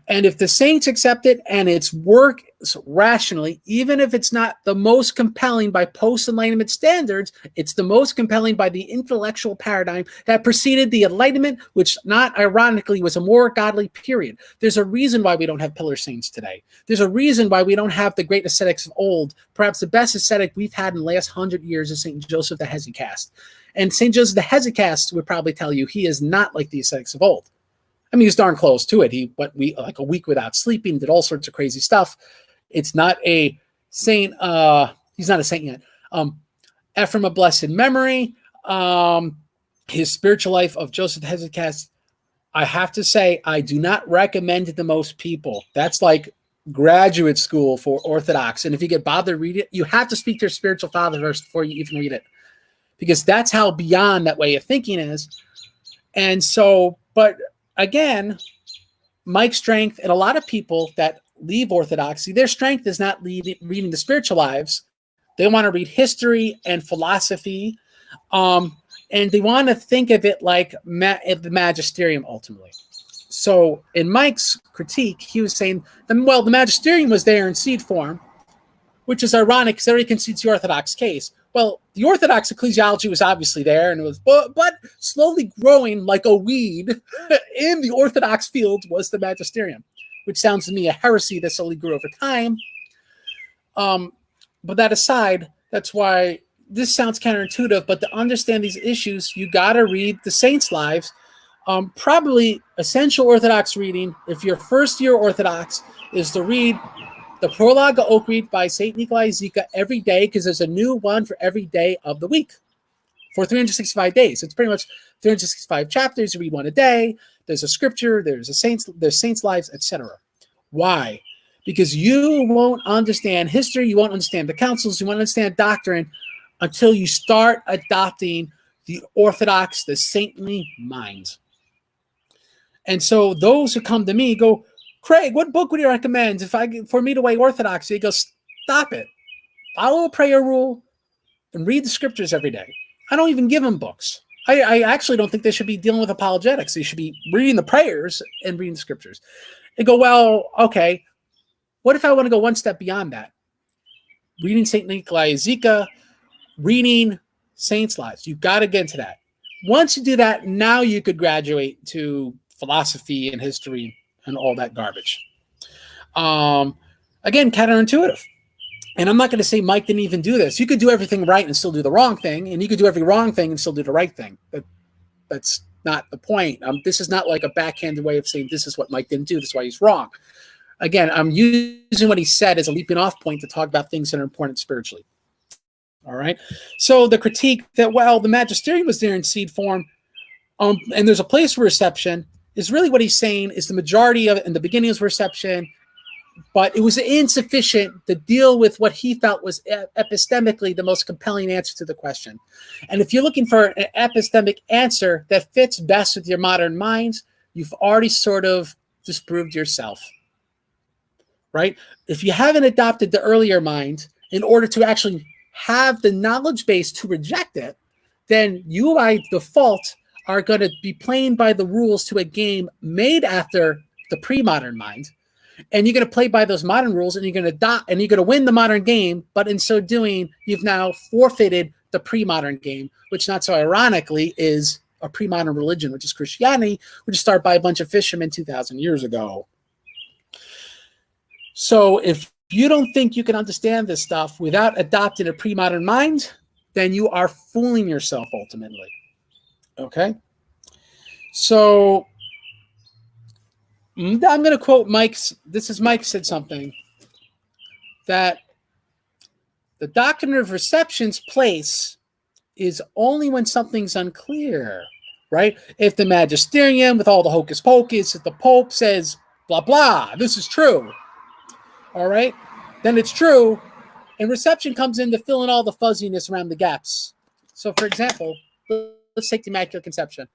And if the saints accept it and it's works rationally, even if it's not the most compelling by post-Enlightenment standards, it's the most compelling by the intellectual paradigm that preceded the Enlightenment, which not ironically was a more godly period. There's a reason why we don't have pillar saints today. There's a reason why we don't have the great ascetics of old. Perhaps the best ascetic we've had in the last 100 years is St. Joseph the Hesychast. And St. Joseph the Hesychast would probably tell you he is not like the ascetics of old. I mean, he's darn close to it. He went like a week without sleeping, did all sorts of crazy stuff. It's not a saint. He's not a saint yet. Ephraim of blessed memory. His spiritual life of Joseph the Hesychast, I have to say, I do not recommend it to most people. That's like graduate school for Orthodox. And if you get bothered to read it, you have to speak to your spiritual father first before you even read it, because that's how beyond that way of thinking is. And so, but again, Mike's strength, and a lot of people that leave Orthodoxy, their strength is not reading the spiritual lives. They want to read history and philosophy, and they want to think of it like the magisterium ultimately. So in Mike's critique, he was saying, well, the magisterium was there in seed form, which is ironic because everybody concedes the Orthodox case. Well, the Orthodox ecclesiology was obviously there, and it was, but slowly growing like a weed in the Orthodox field was the magisterium, which sounds to me a heresy that slowly grew over time. But that aside, that's why this sounds counterintuitive, but to understand these issues, you got to read the saints' lives. Probably essential Orthodox reading, if you're first year Orthodox, is to read the Prologue of Oak Reed by St. Nikolai Zika every day, because there's a new one for every day of the week for 365 days. It's pretty much 365 chapters. You read one a day. There's a scripture. There's saints' lives, etc. Why? Because you won't understand history. You won't understand the councils. You won't understand doctrine until you start adopting the Orthodox, the saintly mind. And so those who come to me go, Craig, what book would you recommend for me to weigh Orthodoxy? He goes, stop it. Follow a prayer rule and read the scriptures every day. I don't even give them books. I actually don't think they should be dealing with apologetics. They should be reading the prayers and reading the scriptures. And go, well, okay, what if I want to go one step beyond that? Reading St. Nikolai Zika, reading saints' lives. You've got to get into that. Once you do that, now you could graduate to philosophy and history and all that garbage. Again, counterintuitive. And I'm not going to say Mike didn't even do this. You could do everything right and still do the wrong thing, and you could do every wrong thing and still do the right thing. That's not the point. This is not like a backhanded way of saying this is what Mike didn't do, this is why he's wrong. Again, I'm using what he said as a leaping off point to talk about things that are important spiritually. All right. So the critique that, well, the magisterium was there in seed form, and there's a place for reception, is really what he's saying is the majority of it in the beginning was reception, but it was insufficient to deal with what he felt was epistemically the most compelling answer to the question. And if you're looking for an epistemic answer that fits best with your modern minds, you've already sort of disproved yourself, right? If you haven't adopted the earlier mind in order to actually have the knowledge base to reject it, then you by default are going to be playing by the rules to a game made after the pre-modern mind, and you're going to play by those modern rules, and you're going to win the modern game. But in so doing, you've now forfeited the pre-modern game, which, not so ironically, is a pre-modern religion, which is Christianity, which was started by a bunch of fishermen 2,000 years ago. So if you don't think you can understand this stuff without adopting a pre-modern mind, then you are fooling yourself ultimately. Okay? So I'm going to quote Mike said something, that the doctrine of reception's place is only when something's unclear, right? If the magisterium with all the hocus pocus, if the Pope says, blah, blah, this is true, all right, then it's true, and reception comes in to fill in all the fuzziness around the gaps. So, for example, let's take the Immaculate Conception.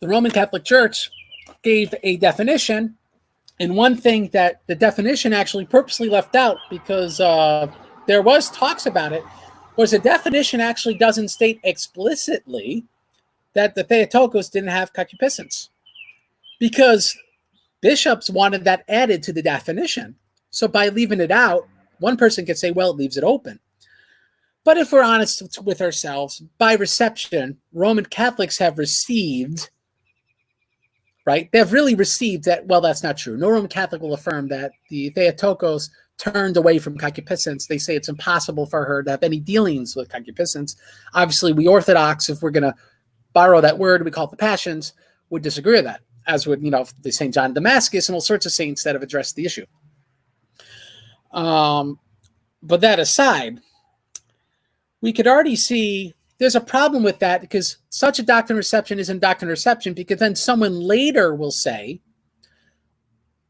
The Roman Catholic Church gave a definition, and one thing that the definition actually purposely left out, because there was talks about it, was the definition actually doesn't state explicitly that the Theotokos didn't have concupiscence, because bishops wanted that added to the definition. So by leaving it out, one person could say, well, it leaves it open. But if we're honest with ourselves, by reception, Roman Catholics have received, right? They've really received that, well, that's not true. No Roman Catholic will affirm that the Theotokos turned away from concupiscence. They say it's impossible for her to have any dealings with concupiscence. Obviously, we Orthodox, if we're going to borrow that word, we call it the passions, would disagree with that, as would, the St. John of Damascus and all sorts of saints that have addressed the issue. But that aside, we could already see there's a problem with that, because such a doctrine of reception isn't doctrine of reception, because then someone later will say,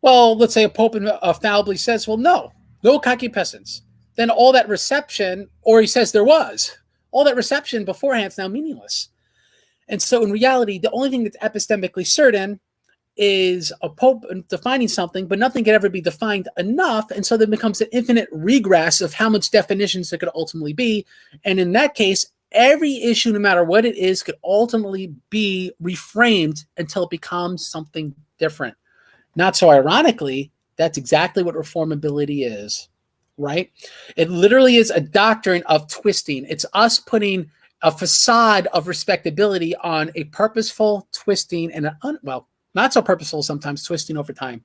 Well, let's say a pope infallibly says, well, no concupiscence. Then all that reception, or he says there was, all that reception beforehand is now meaningless. And so in reality, the only thing that's epistemically certain is a pope defining something, but nothing can ever be defined enough. And so there becomes an infinite regress of how much definitions there could ultimately be. And in that case, every issue, no matter what it is, could ultimately be reframed until it becomes something different. Not so ironically, that's exactly what reformability is, right? It literally is a doctrine of twisting. It's us putting a facade of respectability on a purposeful twisting and not so purposeful sometimes, twisting over time.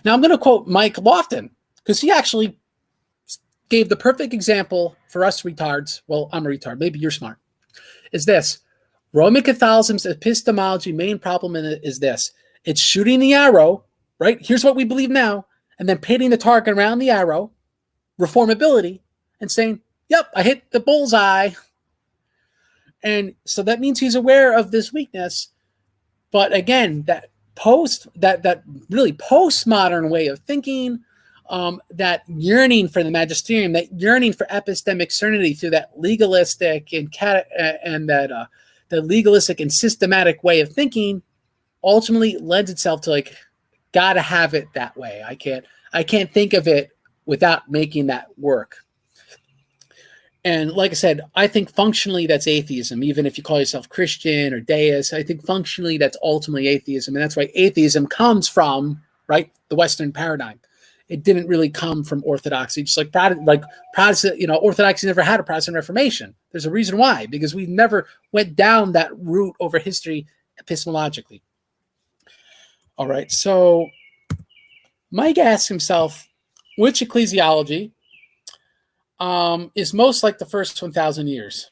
Now I'm going to quote Mike Lofton, because he actually gave the perfect example for us retards. Well, I'm a retard. Maybe you're smart. Is this. Roman Catholicism's epistemology main problem in it is this. It's shooting the arrow, right? Here's what we believe now. And then painting the target around the arrow, reformability, and saying, yep, I hit the bullseye. And so that means he's aware of this weakness. But again, that really postmodern way of thinking, that yearning for the magisterium, that yearning for epistemic certainty through that legalistic and the legalistic and systematic way of thinking, ultimately lends itself to like, gotta have it that way. I can't think of it without making that work. And like I said, I think functionally that's atheism. Even if you call yourself Christian or deist, I think functionally that's ultimately atheism. And that's why atheism comes from, right, the Western paradigm. It didn't really come from Orthodoxy. Just like Protestant, Orthodoxy never had a Protestant Reformation. There's a reason why, because we never went down that route over history epistemologically. All right, so Mike asks himself, which ecclesiology is most like the first 1,000 years?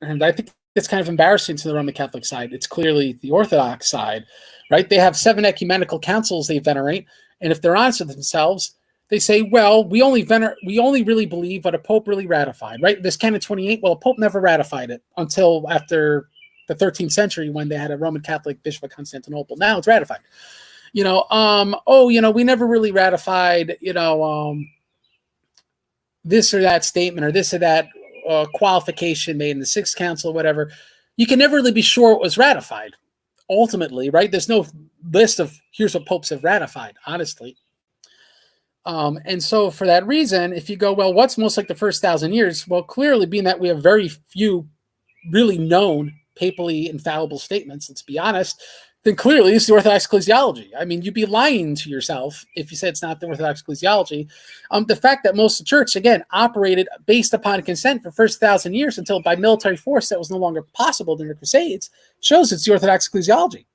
And I think it's kind of embarrassing to the Roman Catholic side. It's clearly the Orthodox side, right? They have 7 ecumenical councils they venerate, and if they're honest with themselves, they say, well, we only really believe what a pope really ratified, right? This Canon 28, well, a pope never ratified it until after the 13th century when they had a Roman Catholic Bishop of Constantinople. Now it's ratified. We never really ratified, this or that statement or this or that qualification made in the Sixth Council, whatever. You can never really be sure it was ratified, ultimately, right? There's no list of here's what popes have ratified, honestly. And so for that reason, if you go, well, what's most like the first 1,000 years? Well, clearly being that we have very few really known papally infallible statements, let's be honest, then clearly it's the Orthodox ecclesiology. I mean, you'd be lying to yourself if you said it's not the Orthodox ecclesiology. The fact that most of the church, again, operated based upon consent for the first 1,000 years until by military force that was no longer possible during the Crusades shows it's the Orthodox ecclesiology.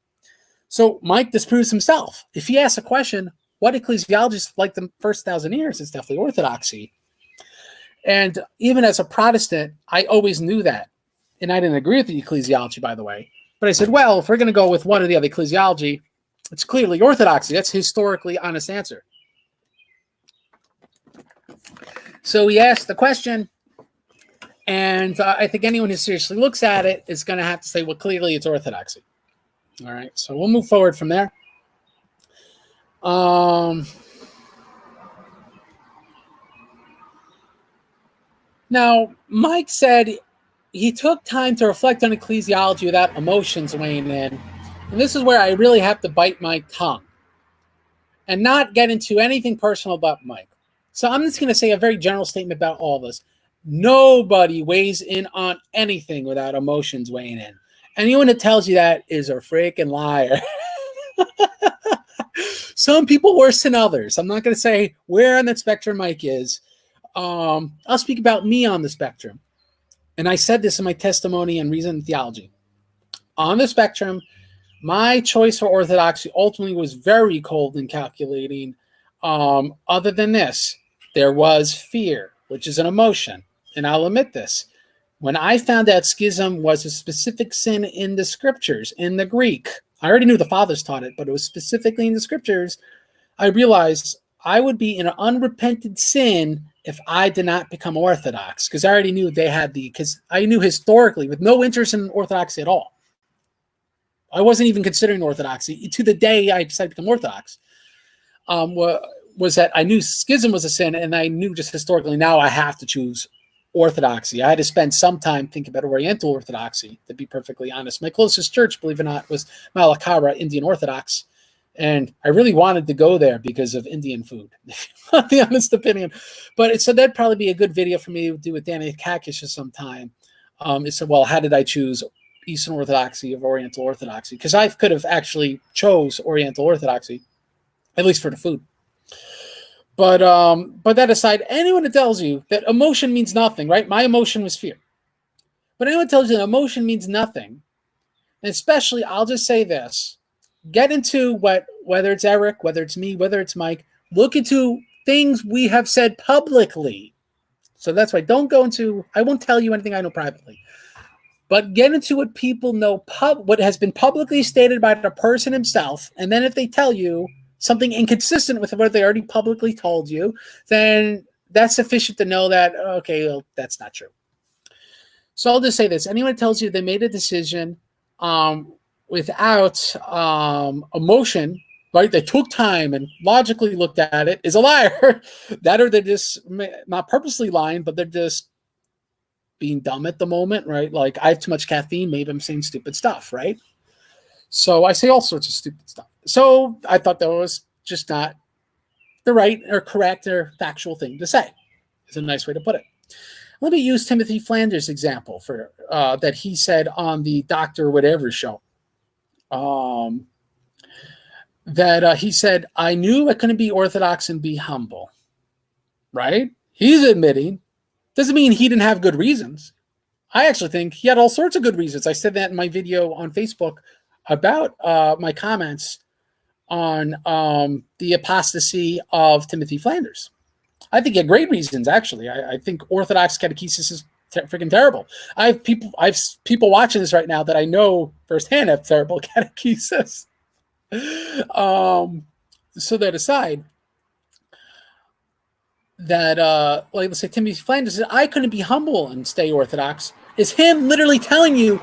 So Mike disproves himself. If he asks a question, what ecclesiology is like the first 1,000 years? It's definitely Orthodoxy. And even as a Protestant, I always knew that. And I didn't agree with the ecclesiology, by the way. But I said, well, if we're going to go with one or the other ecclesiology, it's clearly Orthodoxy. That's a historically honest answer. So he asked the question, and I think anyone who seriously looks at it is going to have to say, well, clearly it's Orthodoxy. All right, so we'll move forward from there. Now, Mike said he took time to reflect on ecclesiology without emotions weighing in. And this is where I really have to bite my tongue and not get into anything personal about Mike. So I'm just going to say a very general statement about all of us. Nobody weighs in on anything without emotions weighing in. Anyone that tells you that is a freaking liar. Some people worse than others. I'm not going to say where on that spectrum Mike is. I'll speak about me on the spectrum. And I said this in my testimony on Reason and Theology. On the spectrum, my choice for Orthodoxy ultimately was very cold and calculating. Other than this, there was fear, which is an emotion. And I'll admit this. When I found out schism was a specific sin in the scriptures, in the Greek, I already knew the fathers taught it, but it was specifically in the scriptures, I realized I would be in an unrepented sin if I did not become Orthodox, because I already knew they had because I knew historically, with no interest in Orthodoxy at all. I wasn't even considering Orthodoxy to the day I decided to become Orthodox. was that I knew schism was a sin, and I knew just historically now I have to choose Orthodoxy. I had to spend some time thinking about Oriental Orthodoxy, to be perfectly honest. My closest church, believe it or not, was Malakara, Indian Orthodox. And I really wanted to go there because of Indian food, if you want the honest opinion. But so that'd probably be a good video for me to do with Danny Kakish sometime. So, well, how did I choose Eastern Orthodoxy or Oriental Orthodoxy? Because I could have actually chose Oriental Orthodoxy, at least for the food. But that aside, anyone that tells you that emotion means nothing, right? My emotion was fear. But anyone tells you that emotion means nothing, and especially, I'll just say this, get into whether it's Eric, whether it's me, whether it's Mike, look into things we have said publicly. So that's why don't go into, I won't tell you anything I know privately, but get into what people know, what has been publicly stated by the person himself. And then if they tell you something inconsistent with what they already publicly told you, then that's sufficient to know that, okay, well, that's not true. So I'll just say this. Anyone tells you they made a decision without emotion, right? They took time and logically looked at it, is a liar. That, or they're just not purposely lying, but they're just being dumb at the moment, right? Like, I have too much caffeine, maybe I'm saying stupid stuff, right? So I say all sorts of stupid stuff. So I thought that was just not the right or correct or factual thing to say. It's a nice way to put it. Let me use Timothy Flanders' example for that he said on the Dr. Whatever show. That he said, I knew I couldn't be Orthodox and be humble, right? He's admitting, doesn't mean he didn't have good reasons. I actually think he had all sorts of good reasons. I said that in my video on Facebook about my comments on the apostasy of Timothy Flanders. I think he had great reasons, actually. I think Orthodox catechesis is freaking terrible. I have people watching this right now that I know firsthand have terrible catechesis. So that aside, that like, let's say Timothy Flanders said, I couldn't be humble and stay Orthodox, is him literally telling you,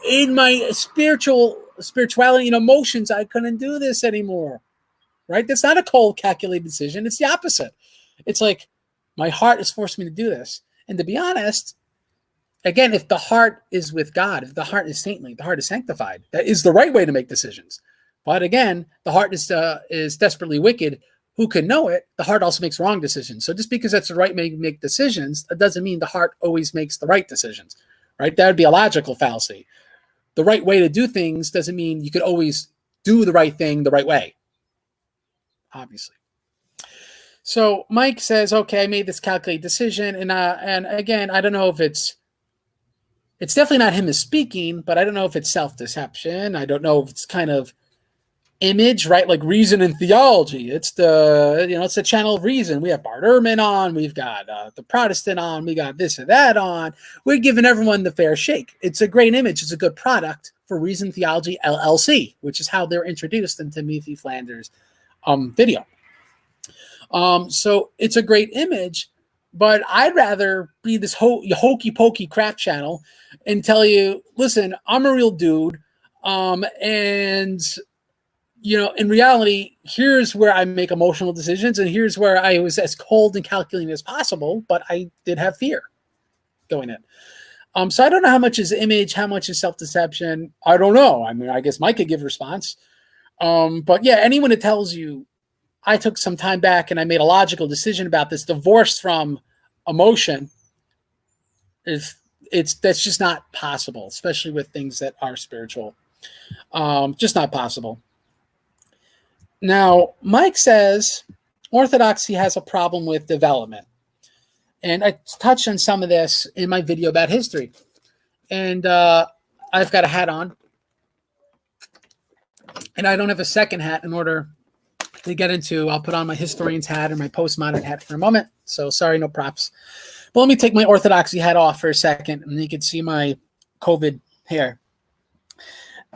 in my spirituality and emotions, I couldn't do this anymore, right? That's not a cold, calculated decision. It's the opposite. It's like, my heart has forced me to do this. And to be honest, again, if the heart is with God, if the heart is saintly, the heart is sanctified, that is the right way to make decisions. But again, the heart is desperately wicked. Who can know it? The heart also makes wrong decisions. So just because that's the right way to make decisions, that doesn't mean the heart always makes the right decisions, right? That would be a logical fallacy. The right way to do things doesn't mean you could always do the right thing the right way, obviously. So Mike says, okay, I made this calculated decision. And again, I don't know if it's definitely not him as speaking, but I don't know if it's self-deception. I don't know if it's kind of image, right? Like reason and theology. It's it's the channel of reason. We have Bart Ehrman on. We've got the Protestant on. We got this or that on. We're giving everyone the fair shake. It's a great image. It's a good product for Reason Theology LLC, which is how they're introduced in Timothy Flanders' video. So it's a great image, but I'd rather be this hokey pokey crap channel and tell you, listen, I'm a real dude. And in reality, here's where I make emotional decisions, and here's where I was as cold and calculating as possible, but I did have fear going in. So I don't know how much is image, how much is self-deception. I don't know. I mean, I guess Mike could give a response. But yeah, anyone that tells you I took some time back and I made a logical decision about this, divorced from emotion, that's just not possible, especially with things that are spiritual. Just not possible. Now, Mike says Orthodoxy has a problem with development. And I touched on some of this in my video about history. And I've got a hat on. And I don't have a second hat in order to get into. I'll put on my historian's hat or my postmodern hat for a moment. So sorry, no props. But let me take my Orthodoxy hat off for a second, and you can see my COVID hair.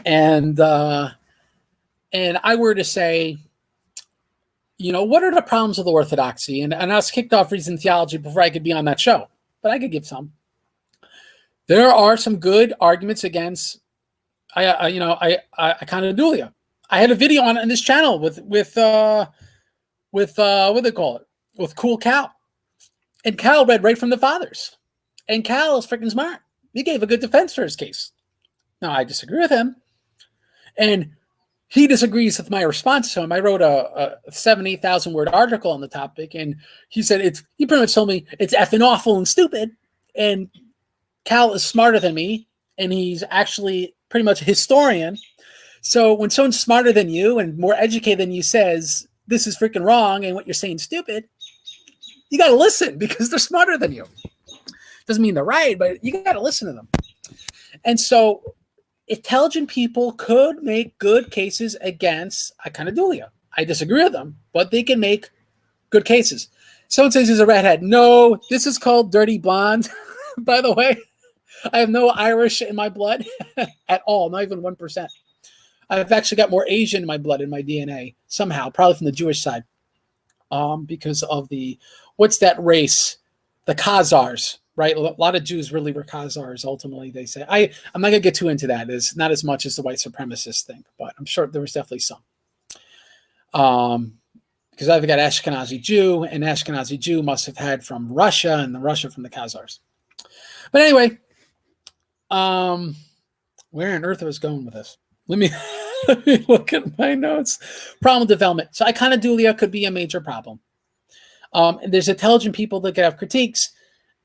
And I were to say, what are the problems with Orthodoxy? And I was kicked off Reason Theology before I could be on that show, but I could give some. There are some good arguments against iconodulia. I had a video on this channel with with what do they call it? With Cool Cal. And Cal read right from the fathers. And Cal is freaking smart. He gave a good defense for his case. Now, I disagree with him. And he disagrees with my response to him. I wrote a 8,000 word article on the topic, and he said he pretty much told me it's effing awful and stupid. And Cal is smarter than me, and he's actually pretty much a historian. So when someone smarter than you and more educated than you says this is freaking wrong and what you're saying stupid, you got to listen because they're smarter than you. Doesn't mean they're right, but you got to listen to them. And so intelligent people could make good cases against iconodulia. I disagree with them, but they can make good cases. Someone says he's a redhead. No, this is called dirty blonde. By the way, I have no Irish in my blood at all, not even 1%. I've actually got more Asian in my blood, in my DNA, somehow, probably from the Jewish side, because of what's that race? The Khazars, right? A lot of Jews really were Khazars, ultimately, they say. I'm not going to get too into that. It's not as much as the white supremacists think, but I'm sure there was definitely some. Because I've got Ashkenazi Jew, and Ashkenazi Jew must have had from Russia, and the Russia from the Khazars. But anyway, where on earth I was going with this? Let me look at my notes. Problem development. So iconodulia could be a major problem. And there's intelligent people that can have critiques.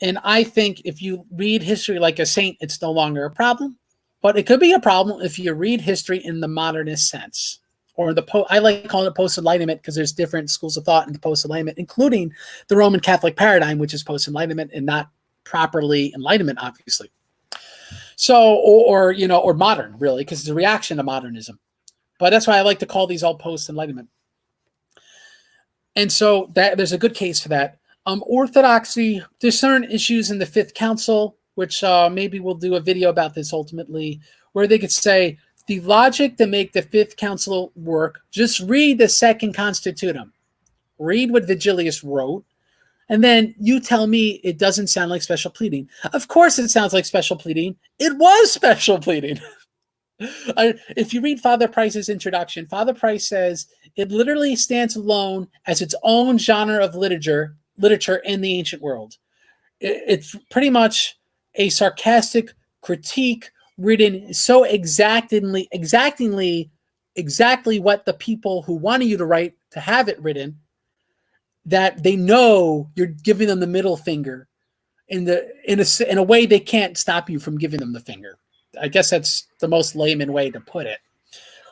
And I think if you read history like a saint, it's no longer a problem. But it could be a problem if you read history in the modernist sense. Or I like calling it post-enlightenment because there's different schools of thought in the post-enlightenment, including the Roman Catholic paradigm, which is post-enlightenment and not properly enlightenment, obviously. So, or modern, really, because it's a reaction to modernism. But that's why I like to call these all post-enlightenment. And so there's a good case for that. Orthodoxy, there's certain issues in the Fifth Council, which maybe we'll do a video about this ultimately, where they could say, the logic to make the Fifth Council work, just read the Second Constitutum. Read what Vigilius wrote. And then you tell me it doesn't sound like special pleading. Of course it sounds like special pleading. It was special pleading. If you read Father Price's introduction, Father Price says it literally stands alone as its own genre of literature in the ancient world. It's pretty much a sarcastic critique written so exactly what the people who wanted you to write to have it written, that they know you're giving them the middle finger in a way they can't stop you from giving them the finger. I guess that's the most layman way to put it.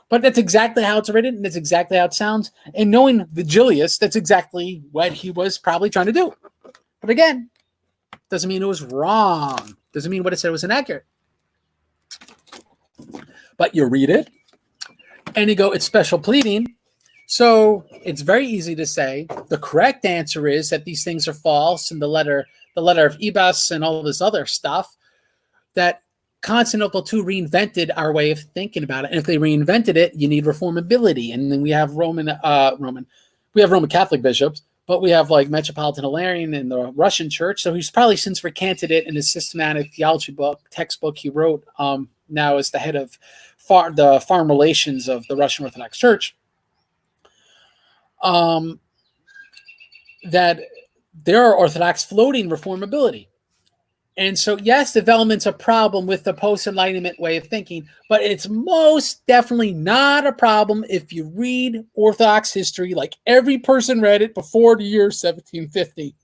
But that's exactly how it's written, and that's exactly how it sounds. And knowing Vigilius, that's exactly what he was probably trying to do. But again, doesn't mean it was wrong. Doesn't mean what it said was inaccurate. But you read it, and you go, it's special pleading. So it's very easy to say the correct answer is that these things are false, and the letter of Ibas and all this other stuff, that Constantinople II reinvented our way of thinking about it. And if they reinvented it, you need reformability. And then we have Roman Catholic bishops, but we have like Metropolitan Hilarion in the Russian church. So he's probably since recanted it in his systematic theology textbook he wrote now as the head of the foreign relations of the Russian Orthodox Church. That there are Orthodox floating reformability. And so, yes, development's a problem with the post-enlightenment way of thinking, but it's most definitely not a problem if you read Orthodox history like every person read it before the year 1750.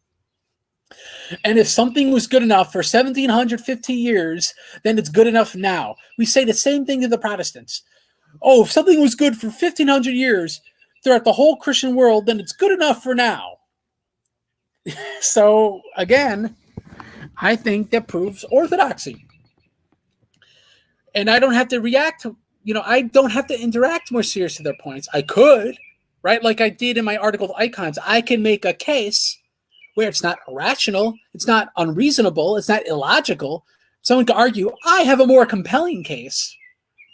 And if something was good enough for 1750 years, then it's good enough now. We say the same thing to the Protestants. Oh, if something was good for 1500 years throughout the whole Christian world, then it's good enough for now. So, again, I think that proves orthodoxy. And I don't have to I don't have to interact more serious to their points. I could, right? Like I did in my article, The Icons. I can make a case where it's not irrational, it's not unreasonable, it's not illogical. Someone could argue, I have a more compelling case.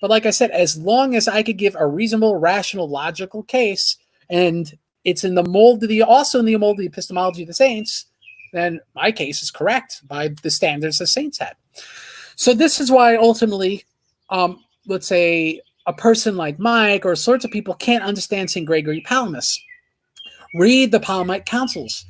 But like I said, as long as I could give a reasonable, rational, logical case, and it's in the mold of the epistemology of the saints, then my case is correct by the standards the saints had. So this is why ultimately, let's say a person like Mike or sorts of people can't understand St. Gregory Palamas. Read the Palamite councils,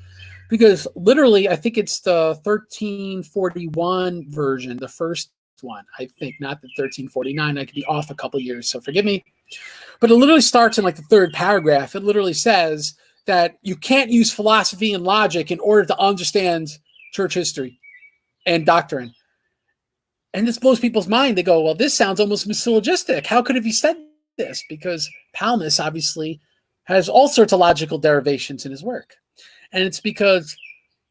because literally, I think it's the 1341 version, the first one, I think, not the 1349. I could be off a couple of years, so forgive me. But it literally starts in like the third paragraph. It literally says that you can't use philosophy and logic in order to understand church history and doctrine. And this blows people's mind. They go, well, this sounds almost syllogistic. How could have he said this? Because Palamas obviously has all sorts of logical derivations in his work. And it's because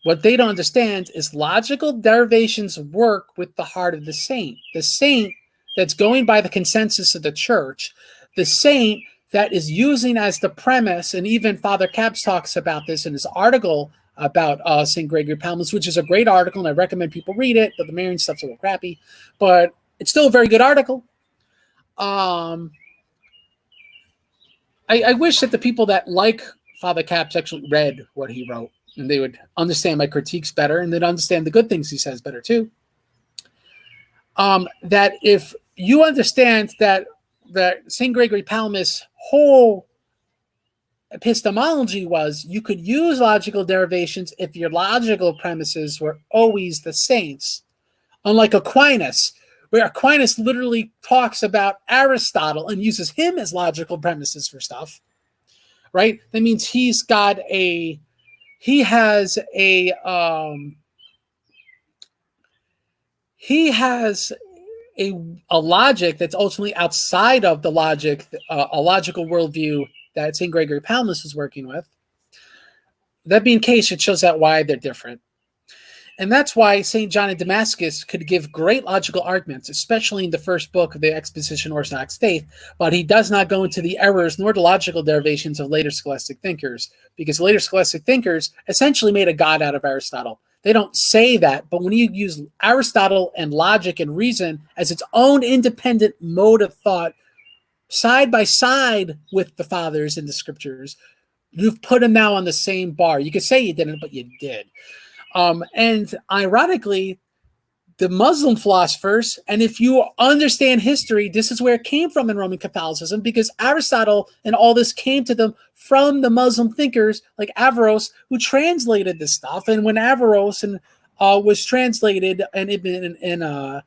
what they don't understand is logical derivations work with the heart of the saint that's going by the consensus of the church, the saint that is using as the premise, and even Father Capps talks about this in his article about St. Gregory Palamas, which is a great article, and I recommend people read it, but the Marian stuff's a little crappy, but it's still a very good article. I wish that the people that like Father Capps actually read what he wrote, and they would understand my critiques better, and they'd understand the good things he says better too. That if you understand that St. Gregory Palamas' whole epistemology was you could use logical derivations if your logical premises were always the saints. Unlike Aquinas, where Aquinas literally talks about Aristotle and uses him as logical premises for stuff, right? That means he has a logic that's ultimately outside of the logic, a logical worldview that St. Gregory Palamas is working with. That being the case, it shows out why they're different. And that's why St. John of Damascus could give great logical arguments, especially in the first book of the Exposition Orthodox Faith, but he does not go into the errors nor the logical derivations of later scholastic thinkers, because later scholastic thinkers essentially made a god out of Aristotle. They don't say that, but when you use Aristotle and logic and reason as its own independent mode of thought, side by side with the fathers in the scriptures, you've put them now on the same bar. You could say you didn't, but you did. And ironically, the Muslim philosophers, and if you understand history, this is where it came from in Roman Catholicism, because Aristotle and all this came to them from the Muslim thinkers like Averroes, who translated this stuff. And when Averroes was translated, and I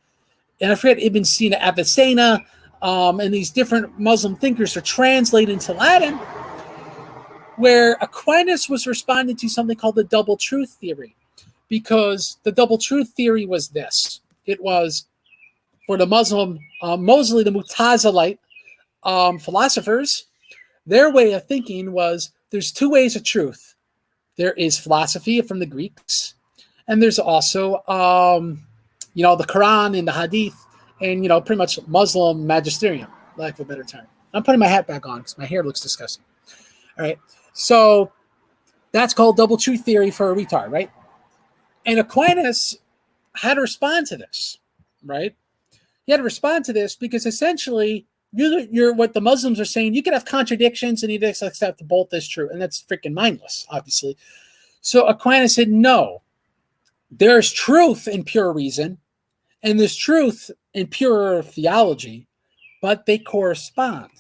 forget, Ibn Sina, Avicenna, and these different Muslim thinkers are translated into Latin, where Aquinas was responding to something called the double truth theory. Because the double truth theory was this. It was, for the Muslim, mostly the Mutazilite philosophers, their way of thinking was there's two ways of truth. There is philosophy from the Greeks, and there's also, the Quran and the Hadith, and, pretty much Muslim magisterium, lack of a better term. I'm putting my hat back on because my hair looks disgusting. All right. So that's called double truth theory for a retard, right? And Aquinas had to respond to this, right? He had to respond to this because essentially you're what the Muslims are saying, you could have contradictions and you just accept both as true. And that's freaking mindless, obviously. So Aquinas said, no, there's truth in pure reason and there's truth in pure theology, but they correspond.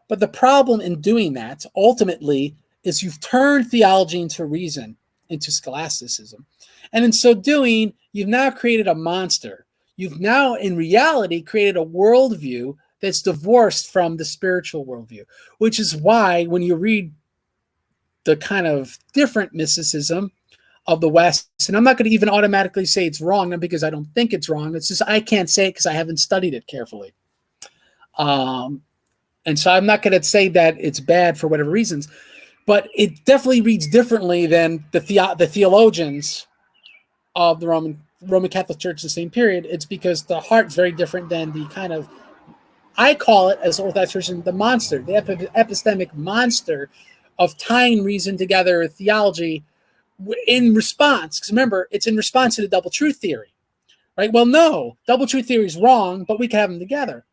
But the problem in doing that ultimately is you've turned theology into reason, into scholasticism. And in so doing, you've now created a monster. You've now, in reality, created a worldview that's divorced from the spiritual worldview, which is why when you read the kind of different mysticism of the West, and I'm not going to even automatically say it's wrong because I don't think it's wrong. It's just I can't say it because I haven't studied it carefully. And so I'm not going to say that it's bad for whatever reasons, but it definitely reads differently than the theologians of the Roman Catholic Church in the same period. It's because the heart's very different than the kind of, I call it as Orthodox Christian, the monster, the epistemic monster of tying reason together with theology in response. Because remember, it's in response to the double truth theory, right? Well, no, double truth theory is wrong, but we can have them together.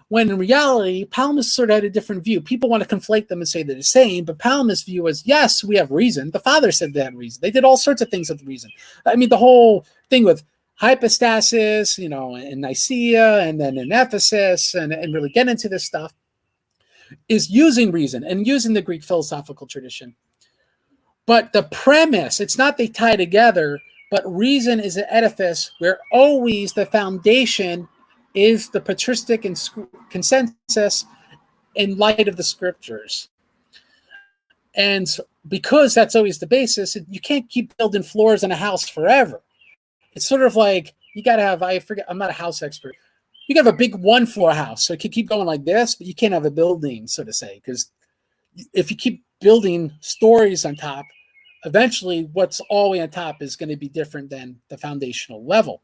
When in reality, Palamas sort of had a different view. People want to conflate them and say they're the same, but Palamas' view was, yes, we have reason. The father said they had reason. They did all sorts of things with reason. I mean, the whole thing with hypostasis, in Nicaea and then in Ephesus and really get into this stuff is using reason and using the Greek philosophical tradition. But the premise, it's not they tie together, but reason is an edifice where always the foundation is the patristic and consensus in light of the scriptures. And because that's always the basis, you can't keep building floors in a house forever. It's sort of like you got to have, I forget, I'm not a house expert. You got to have a big one floor house. So it can keep going like this, but you can't have a building, so to say, because if you keep building stories on top, eventually what's all the way on top is going to be different than the foundational level.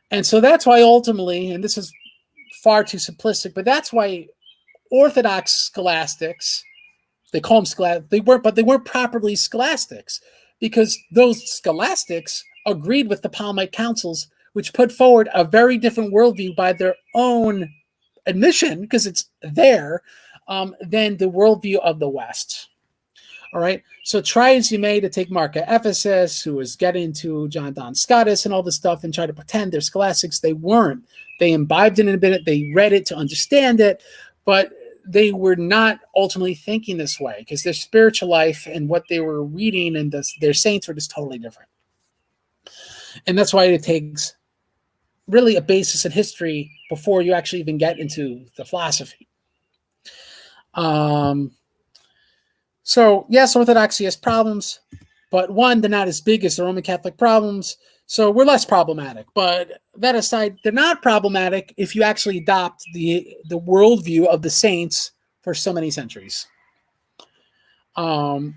And so that's why ultimately, and this is far too simplistic, but that's why Orthodox scholastics, they call them scholastics, they weren't properly scholastics, because those scholastics agreed with the Palamite councils, which put forward a very different worldview by their own admission, because it's there, than the worldview of the West. All right. So try as you may to take Mark of Ephesus, who was getting to John Duns Scotus and all this stuff, and try to pretend they're scholastics. They weren't. They imbibed it in a bit. They read it to understand it, but they were not ultimately thinking this way, because their spiritual life and what they were reading and their saints were just totally different. And that's why it takes really a basis in history before you actually even get into the philosophy. So yes, Orthodoxy has problems, but one, they're not as big as the Roman Catholic problems, so we're less problematic. But that aside, they're not problematic if you actually adopt the worldview of the saints for so many centuries. My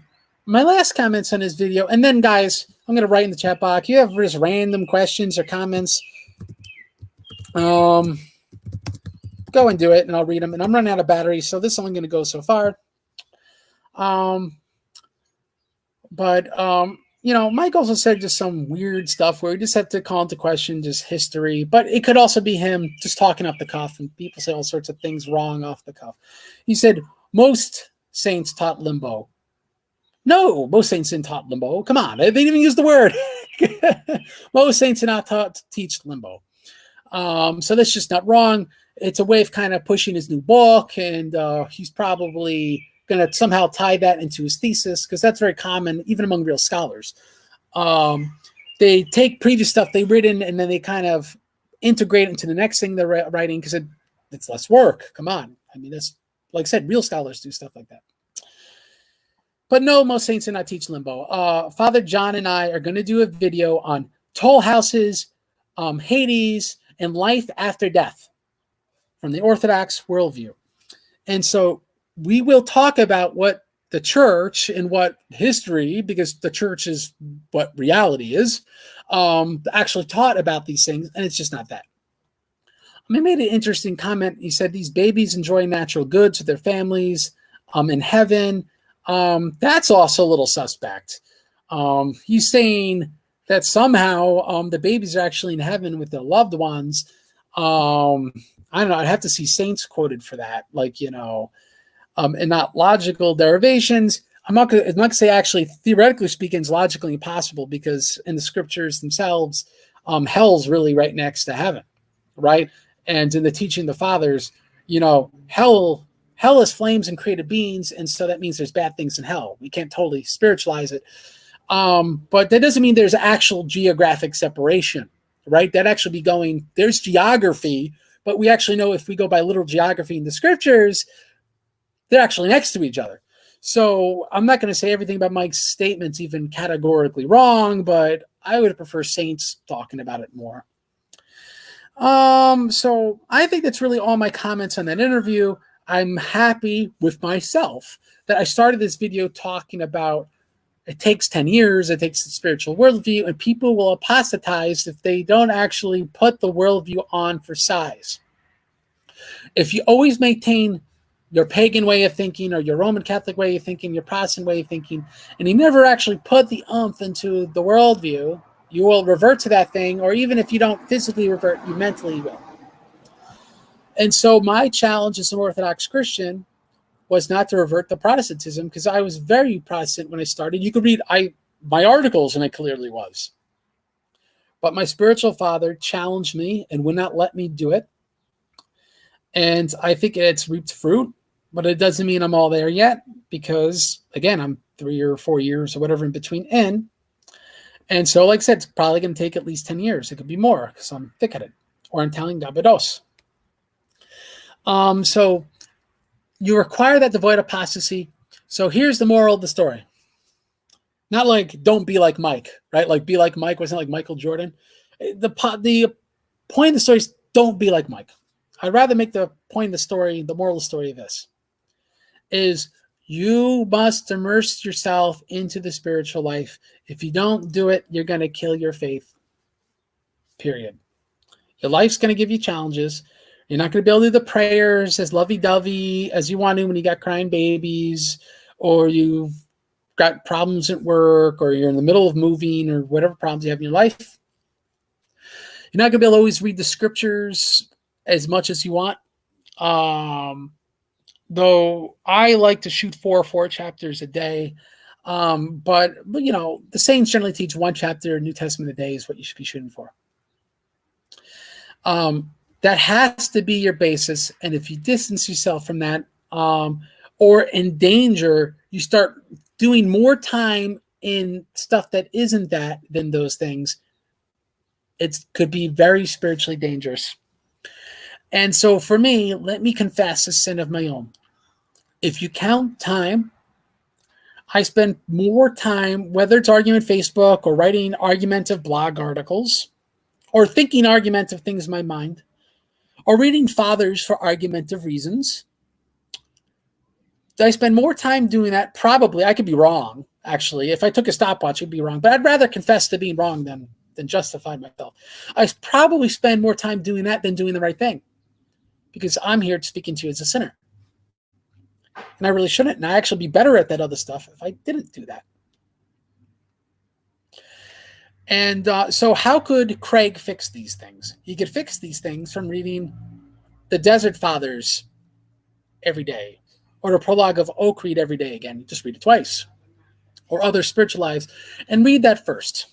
last comments on this video, and then guys, I'm going to write in the chat box. You have just random questions or comments, go and do it, and I'll read them. And I'm running out of battery, so this is only going to go so far. Mike also said just some weird stuff where we just have to call into question just history, but it could also be him just talking off the cuff, and people say all sorts of things wrong off the cuff. He said, most saints taught limbo. No, most saints didn't taught limbo. Come on, they didn't even use the word. Most saints are not taught to teach limbo. So that's just not wrong. It's a way of kind of pushing his new book, and he's probably going to somehow tie that into his thesis, because that's very common even among real scholars. They take previous stuff they've written and then they kind of integrate into the next thing they're writing, because it's less work. Come on. I mean, that's, like I said, real scholars do stuff like that. But no, most saints do not teach limbo. Father John and I are going to do a video on toll houses, Hades, and life after death from the Orthodox worldview. And so we will talk about what the church and what history, because the church is what reality is, actually taught about these things, and it's just not that. He made an interesting comment. He said these babies enjoy natural goods with their families in heaven. That's also a little suspect. He's saying that somehow the babies are actually in heaven with their loved ones. I don't know. I'd have to see saints quoted for that, and not logical derivations. I'm not going to say actually, theoretically speaking, it's logically impossible, because in the scriptures themselves, hell's really right next to heaven, right? And in the teaching of the fathers, hell is flames and created beings, and so that means there's bad things in hell. We can't totally spiritualize it. But that doesn't mean there's actual geographic separation, right? That actually be going, there's geography, but we actually know if we go by literal geography in the scriptures, they're actually next to each other. So I'm not going to say everything about Mike's statements even categorically wrong, but I would prefer saints talking about it more. So I think that's really all my comments on that interview. I'm happy with myself that I started this video talking about it takes 10 years, it takes a spiritual worldview, and people will apostatize if they don't actually put the worldview on for size. If you always maintain your pagan way of thinking, or your Roman Catholic way of thinking, your Protestant way of thinking, and you never actually put the oomph into the worldview, you will revert to that thing, or even if you don't physically revert, you mentally will. And so my challenge as an Orthodox Christian was not to revert to Protestantism, because I was very Protestant when I started. You could read my articles, and I clearly was. But my spiritual father challenged me and would not let me do it. And I think it's reaped fruit, but it doesn't mean I'm all there yet, because, again, I'm 3 or 4 years or whatever in between in. And so, like I said, it's probably going to take at least 10 years. It could be more because I'm thick-headed or I'm telling gabados. So you require that devoid apostasy. So here's the moral of the story. Not like don't be like Mike, right? Like be like Mike wasn't like Michael Jordan. The point of the story is don't be like Mike. I'd rather make the point of the story, the moral of the story of this, is you must immerse yourself into the spiritual life. If you don't do it, you're going to kill your faith, period. Your life's going to give you challenges. You're not going to be able to do the prayers as lovey-dovey as you want to when you got crying babies, or you've got problems at work, or you're in the middle of moving, or whatever problems you have in your life. You're not going to be able to always read the scriptures as much as you want. Though I like to shoot 4 chapters a day. But you know, the saints generally teach 1 chapter New Testament a day is what you should be shooting for. That has to be your basis. And if you distance yourself from that, or in danger, you start doing more time in stuff that isn't that than those things, it could be very spiritually dangerous. And so for me, let me confess a sin of my own. If you count time, I spend more time, whether it's argument Facebook or writing argumentative blog articles, or thinking argumentative things in my mind, or reading fathers for argumentative reasons. I spend more time doing that. Probably, I could be wrong, actually. If I took a stopwatch, it'd be wrong. But I'd rather confess to being wrong than justify myself. I probably spend more time doing that than doing the right thing, because I'm here speaking to you as a sinner. And I really shouldn't. And I actually be better at that other stuff if I didn't do that. And so how could Craig fix these things? He could fix these things from reading the Desert Fathers every day, or the prologue of Oak Read every day again. Just read it twice. Or other spiritual lives, and read that first.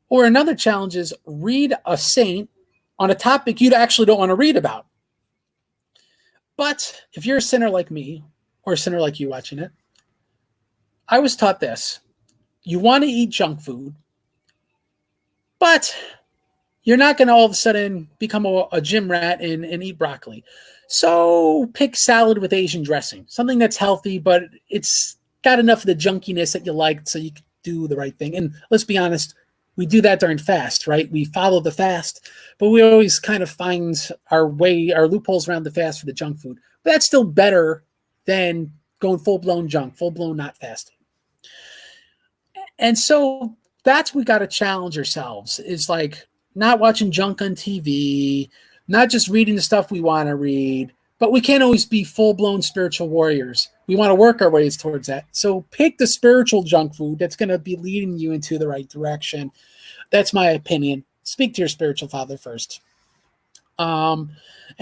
Or another challenge is read a saint on a topic you actually don't want to read about. But if you're a sinner like me, or a sinner like you watching it, I was taught this. You want to eat junk food, but you're not going to all of a sudden become a gym rat and eat broccoli. So pick salad with Asian dressing, something that's healthy, but it's got enough of the junkiness that you like so you can do the right thing. And let's be honest, we do that during fast, right? We follow the fast, but we always kind of find our loopholes around the fast for the junk food. But that's still better than going full-blown junk, full-blown not fasting. And so that's what we got to challenge ourselves, is like not watching junk on TV, not just reading the stuff we want to read, but we can't always be full-blown spiritual warriors. We want to work our ways towards that. So pick the spiritual junk food that's going to be leading you into the right direction. That's my opinion. Speak to your spiritual father first. And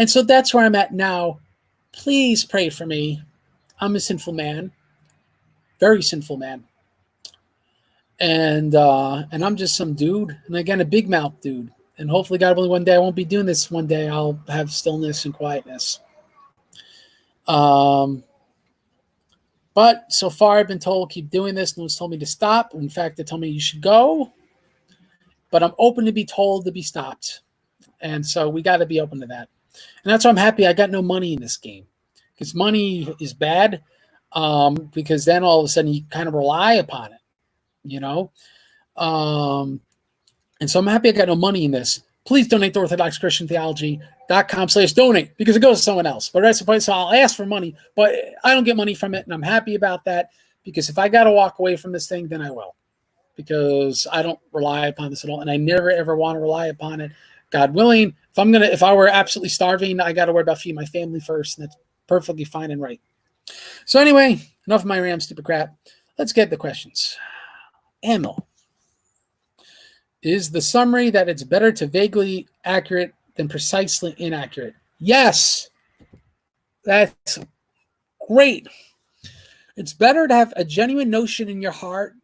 so that's where I'm at now. Please pray for me. I'm a sinful man, very sinful man. And I'm just some dude, and again, a big mouth dude. And hopefully, God willing, one day I won't be doing this. One day I'll have stillness and quietness. But so far I've been told keep doing this. No one's told me to stop. In fact, they told me you should go. But I'm open to be told to be stopped. And so we got to be open to that. And that's why I'm happy I got no money in this game. Because money is bad. Because then all of a sudden you kind of rely upon it. You know? And so I'm happy I got no money in this. Please donate to orthodoxchristiantheology.com/donate, because it goes to someone else. But that's the point. So I'll ask for money, but I don't get money from it. And I'm happy about that, because if I got to walk away from this thing, then I will, because I don't rely upon this at all. And I never, ever want to rely upon it. God willing, if I were absolutely starving, I got to worry about feeding my family first. And that's perfectly fine and right. So anyway, enough of my ram stupid crap. Let's get the questions. Emil. Is the summary that it's better to vaguely accurate than precisely inaccurate? Yes. That's great. It's better to have a genuine notion in your heart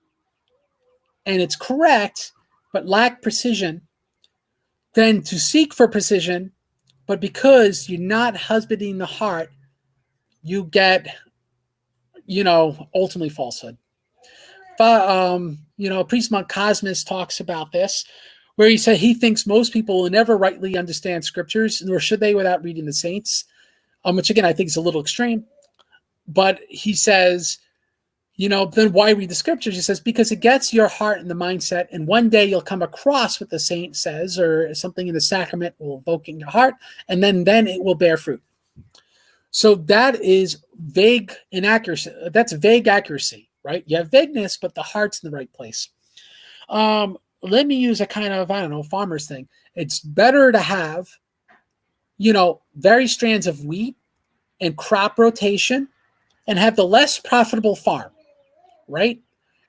and it's correct, but lack precision, than to seek for precision, but because you're not husbanding the heart, you get ultimately falsehood. Priest Monk Cosmas talks about this, where he said he thinks most people will never rightly understand scriptures, nor should they without reading the saints, which again I think is a little extreme. But he says, then why read the scriptures? He says, because it gets your heart in the mindset, and one day you'll come across what the saint says, or something in the sacrament will evoke in your heart, and then it will bear fruit. So that is vague inaccuracy. That's vague accuracy, right? You have vagueness, but the heart's in the right place. Let me use a kind of, farmer's thing. It's better to have, very strands of wheat and crop rotation and have the less profitable farm, right?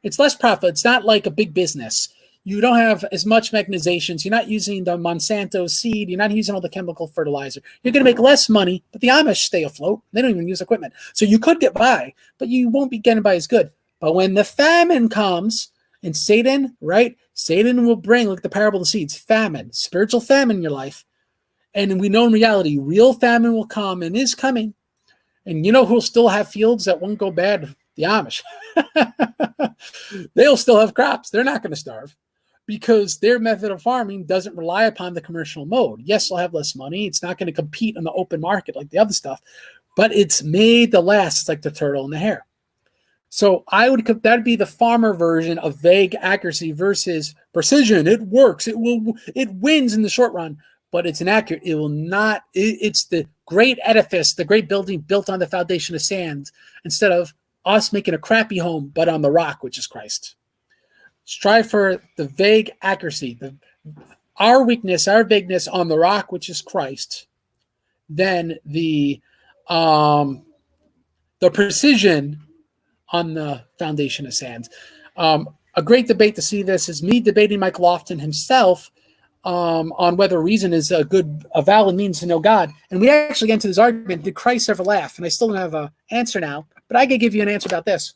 It's less profit. It's not like a big business. You don't have as much mechanizations. You're not using the Monsanto seed. You're not using all the chemical fertilizer. You're going to make less money, but the Amish stay afloat. They don't even use equipment. So you could get by, but you won't be getting by as good. But when the famine comes, and Satan, right? Satan will bring, like the parable of the seeds, famine, spiritual famine in your life. And we know in reality, real famine will come and is coming. And you know who'll still have fields that won't go bad? The Amish. They'll still have crops. They're not going to starve because their method of farming doesn't rely upon the commercial mode. Yes, they'll have less money. It's not going to compete on the open market like the other stuff, but it's made to last. It's like the turtle and the hare. So that'd be the farmer version of vague accuracy versus precision. It works. It wins in the short run, but it's inaccurate. It will not. It's the great edifice, the great building built on the foundation of sand, instead of us making a crappy home, but on the rock, which is Christ. Strive for the vague accuracy, our weakness, our vagueness on the rock, which is Christ. Then the precision on the foundation of sand. A great debate to see this is me debating Mike Lofton himself on whether reason is a valid means to know God. And we actually get into this argument, did Christ ever laugh? And I still don't have an answer now, but I could give you an answer about this.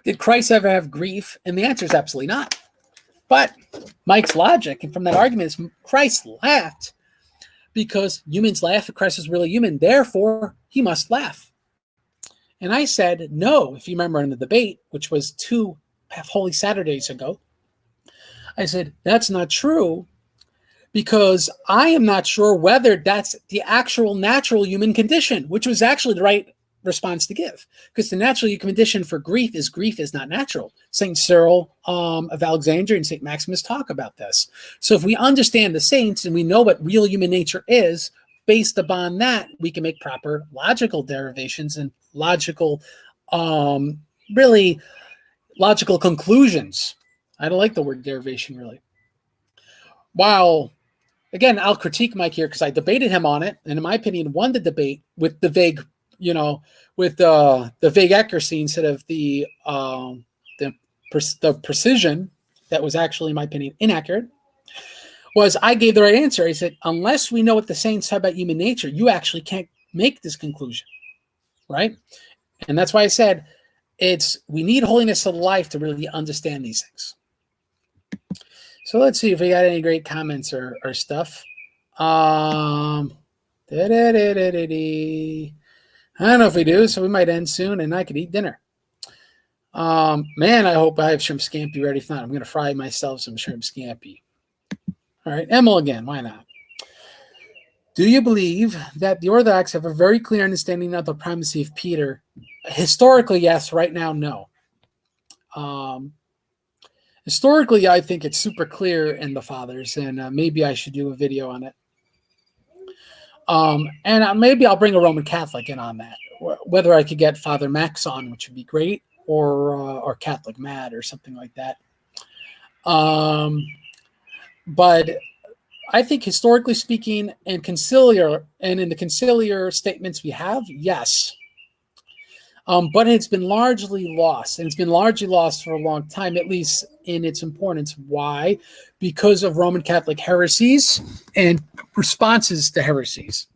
Did Christ ever have grief? And the answer is absolutely not. But Mike's logic, and from that argument, is Christ laughed because humans laugh if Christ is really human. Therefore, he must laugh. And I said, no, if you remember in the debate, which was 2 Holy Saturdays ago, I said, that's not true because I am not sure whether that's the actual natural human condition, which was actually the right response to give. Because the natural human condition for grief is not natural. St. Cyril of Alexandria and St. Maximus talk about this. So if we understand the saints and we know what real human nature is, based upon that, we can make proper logical derivations and logical conclusions. I don't like the word derivation, really. While, again, I'll critique Mike here because I debated him on it, and in my opinion, won the debate with the vague, with the vague accuracy instead of the precision that was actually, in my opinion, inaccurate. Was I gave the right answer. I said, unless we know what the saints say about human nature, you actually can't make this conclusion, right? And that's why I said we need holiness of life to really understand these things. So let's see if we got any great comments or stuff. I don't know if we do, so we might end soon and I could eat dinner. Man, I hope I have shrimp scampi ready. If not, I'm going to fry myself some shrimp scampi. All right, Emil again. Why not? Do you believe that the Orthodox have a very clear understanding of the primacy of Peter? Historically, yes. Right now, no. Historically, I think it's super clear in the Fathers, and maybe I should do a video on it. And maybe I'll bring a Roman Catholic in on that. Whether I could get Father Max on, which would be great, or Catholic Matt or something like that. But I think historically speaking, and in the conciliar statements we have, yes. But it's been largely lost, and it's been largely lost for a long time, at least in its importance. Why? Because of Roman Catholic heresies and responses to heresies.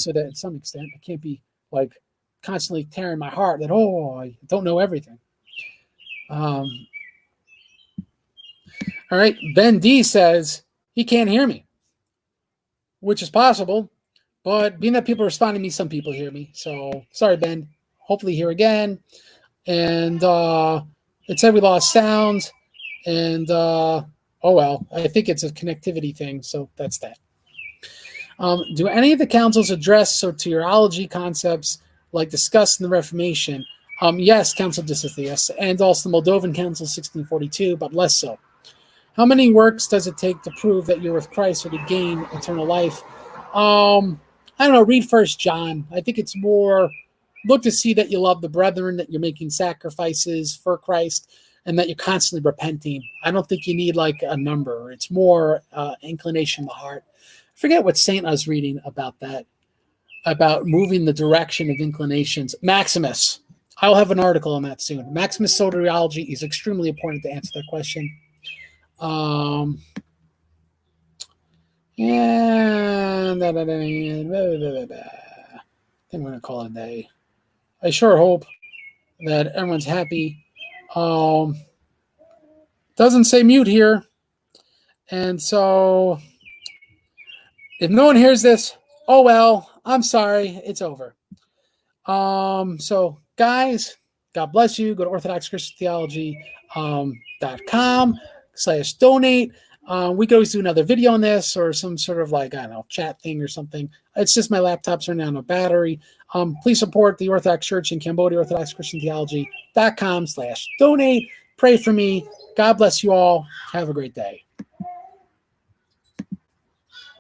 so that at some extent I can't be like constantly tearing my heart that, oh, I don't know everything. All right. Ben D says he can't hear me, which is possible, but being that people respond to me, some people hear me. So sorry, Ben. Hopefully hear again. And it said we lost sound. And oh well, I think it's a connectivity thing. So that's that. Do any of the councils address soteriology concepts like discussed in the Reformation? Yes, Council de Sithias, and also the Moldovan Council 1642, but less so. How many works does it take to prove that you're with Christ or to gain eternal life? I don't know. Read 1 John. I think it's more look to see that you love the brethren, that you're making sacrifices for Christ, and that you're constantly repenting. I don't think you need like a number. It's more inclination of the heart. I forget what saint I was reading about that, about moving the direction of inclinations. Maximus. I'll have an article on that soon. Maximus soteriology is extremely important to answer that question. And I think I'm going to call it a day. I sure hope that everyone's happy. Doesn't say mute here. And so if no one hears this, oh well, I'm sorry, it's over. So guys, God bless you. Go to orthodoxchristiantheology.com/donate. We could always do another video on this or some sort of like, I don't know, chat thing or something. It's just my laptop's running out of battery. Please support the Orthodox Church in Cambodia, orthodoxchristiantheology.com/donate. Pray for me. God bless you all. Have a great day.